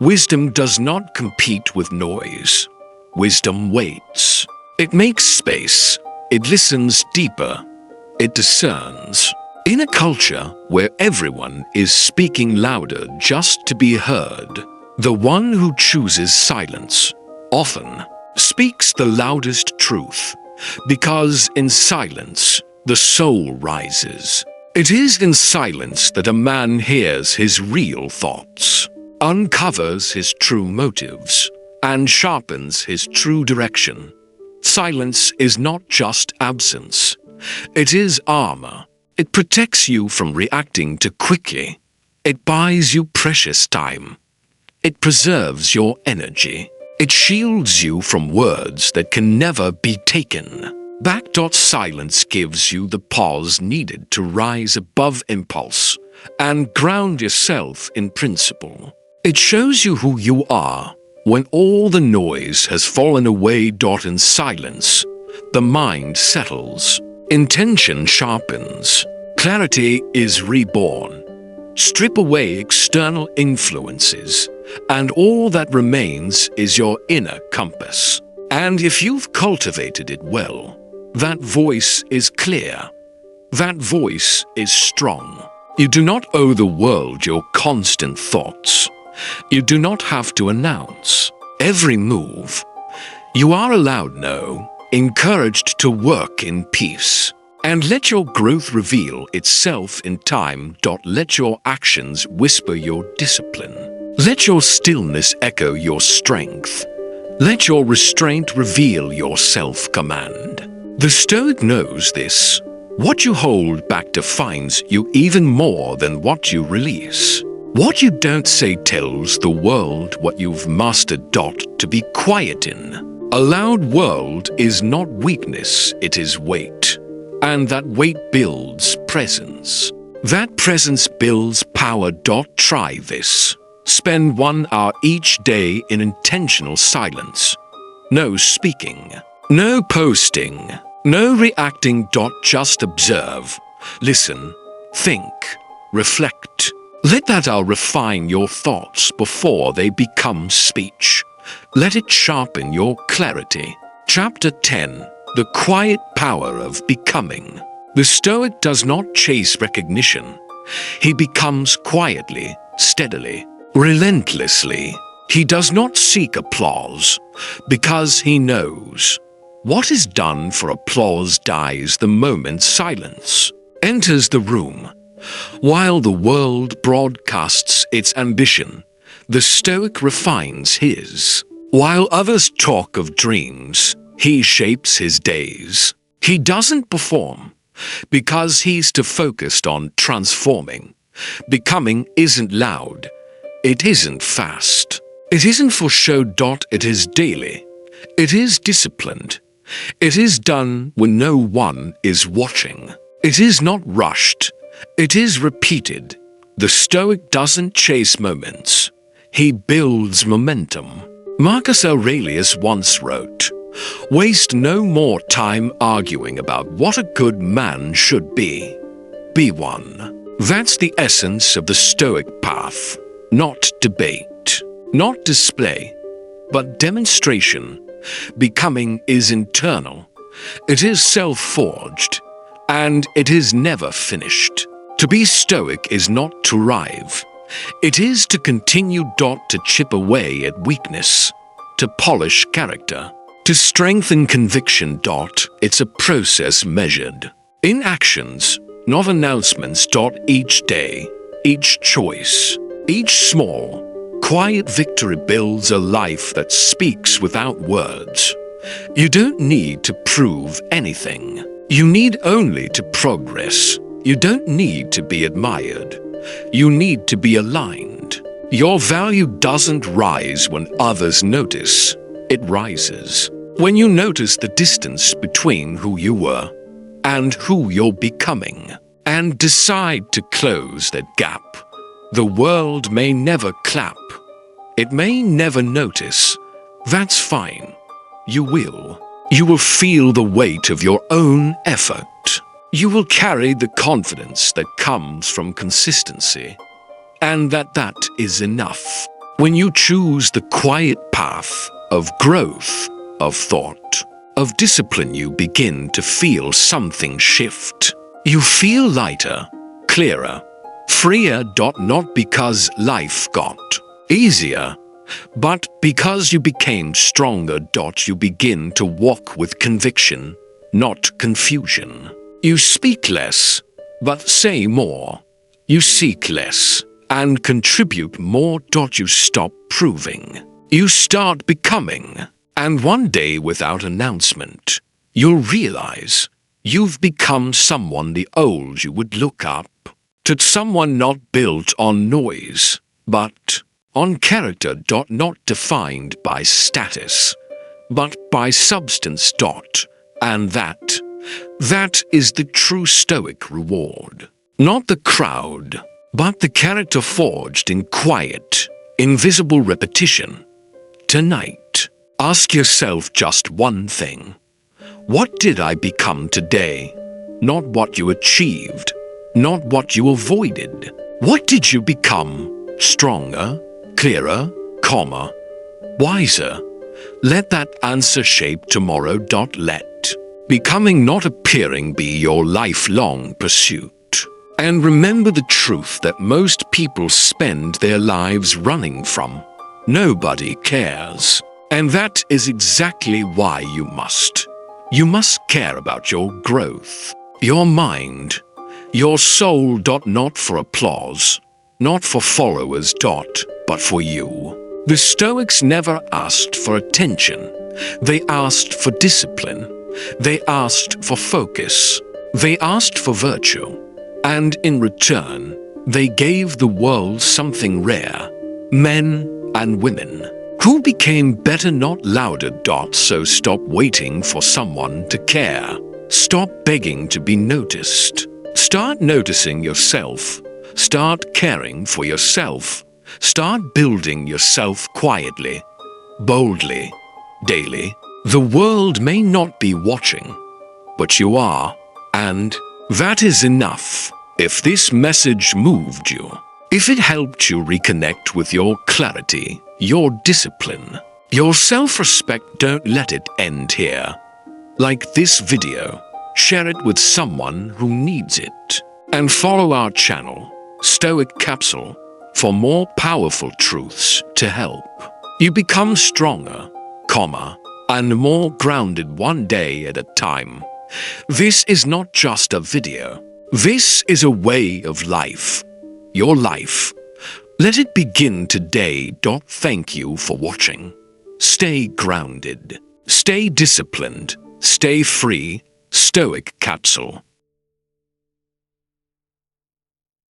wisdom does not compete with noise. Wisdom waits. It makes space. It listens deeper. It discerns." In a culture where everyone is speaking louder just to be heard, the one who chooses silence often speaks the loudest truth, because in silence the soul rises. It is in silence that a man hears his real thoughts, uncovers his true motives, and sharpens his true direction. Silence is not just absence. It is armor. It protects you from reacting too quickly. It buys you precious time. It preserves your energy. It shields you from words that can never be taken back. Silence gives you the pause needed to rise above impulse and ground yourself in principle. It shows you who you are when all the noise has fallen away. In silence, the mind settles. Intention sharpens. Clarity is reborn. Strip away external influences, and all that remains is your inner compass. And if you've cultivated it well, That voice is clear. That voice is strong. You do not owe the world your constant thoughts. You do not have to announce every move. You are allowed now, encouraged to work in peace. And let your growth reveal itself in time. Let your actions whisper your discipline. Let your stillness echo your strength. Let your restraint reveal your self-command. The Stoic knows this. What you hold back defines you even more than what you release. What you don't say tells the world what you've mastered. To be quiet in a loud world is not weakness, it is weight. And that weight builds presence. That presence builds power. Try this. Spend 1 hour each day in intentional silence. No speaking. No posting. No reacting. Just observe. Listen. Think. Reflect. Let that hour refine your thoughts before they become speech. Let it sharpen your clarity. Chapter 10. The quiet power of becoming. The Stoic does not chase recognition. He becomes quietly, steadily, relentlessly. He does not seek applause because he knows what is done for applause dies the moment silence enters the room. While the world broadcasts its ambition, the Stoic refines his. While others talk of dreams, he shapes his days. He doesn't perform because he's too focused on transforming. Becoming isn't loud. It isn't fast. It isn't for show. It is daily. It is disciplined. It is done when no one is watching. It is not rushed. It is repeated. The Stoic doesn't chase moments. He builds momentum. Marcus Aurelius once wrote, "Waste no more time arguing about what a good man should be. Be one." That's the essence of the Stoic path. Not debate, not display, but demonstration. Becoming is internal. It is self-forged, and it is never finished. To be Stoic is not to arrive. It is to continue. To chip away at weakness, to polish character, to strengthen conviction. It's a process measured in actions, not announcements. Each day, each choice, each small, quiet victory builds a life that speaks without words. You don't need to prove anything. You need only to progress. You don't need to be admired. You need to be aligned. Your value doesn't rise when others notice. It rises when you notice the distance between who you were and who you're becoming, and decide to close that gap. The world may never clap. It may never notice. That's fine. You will. You will feel the weight of your own effort. You will carry the confidence that comes from consistency, and that is enough. When you choose the quiet path of growth, of thought, of discipline, you begin to feel something shift. You feel lighter, clearer, freer. Not because life got easier, but because you became stronger. You begin to walk with conviction, not confusion. You speak less, but say more. You seek less and contribute more. You stop proving. You start becoming. And one day, without announcement, you'll realize you've become someone the old you would look up to, someone not built on noise, but on character. Not defined by status, but by substance. And that is the true Stoic reward. Not the crowd, but the character forged in quiet, invisible repetition. Tonight, ask yourself just one thing. What did I become today? Not what you achieved, not what you avoided. What did you become? Stronger, clearer, calmer, wiser. Let that answer shape tomorrow. Let becoming not appearing be your lifelong pursuit. And remember the truth that most people spend their lives running from. Nobody cares. And that is exactly why you must. You must care about your growth, your mind, your soul. Not for applause, not for followers. But for you. The Stoics never asked for attention. They asked for discipline. They asked for focus. They asked for virtue. And in return, they gave the world something rare. Men and women who became better, not louder. So stop waiting for someone to care. Stop begging to be noticed. Start noticing yourself. Start caring for yourself. Start building yourself quietly, boldly, daily. The world may not be watching, but you are, and that is enough. If this message moved you, if it helped you reconnect with your clarity, your discipline, your self-respect, don't let it end here. Like this video, share it with someone who needs it, and follow our channel, Stoic Capsule, for more powerful truths to help you become stronger, calmer, and more grounded one day at a time. This is not just a video. This is a way of life. Your life. Let it begin today. Thank you for watching. Stay grounded. Stay disciplined. Stay free. Stoic Capsule.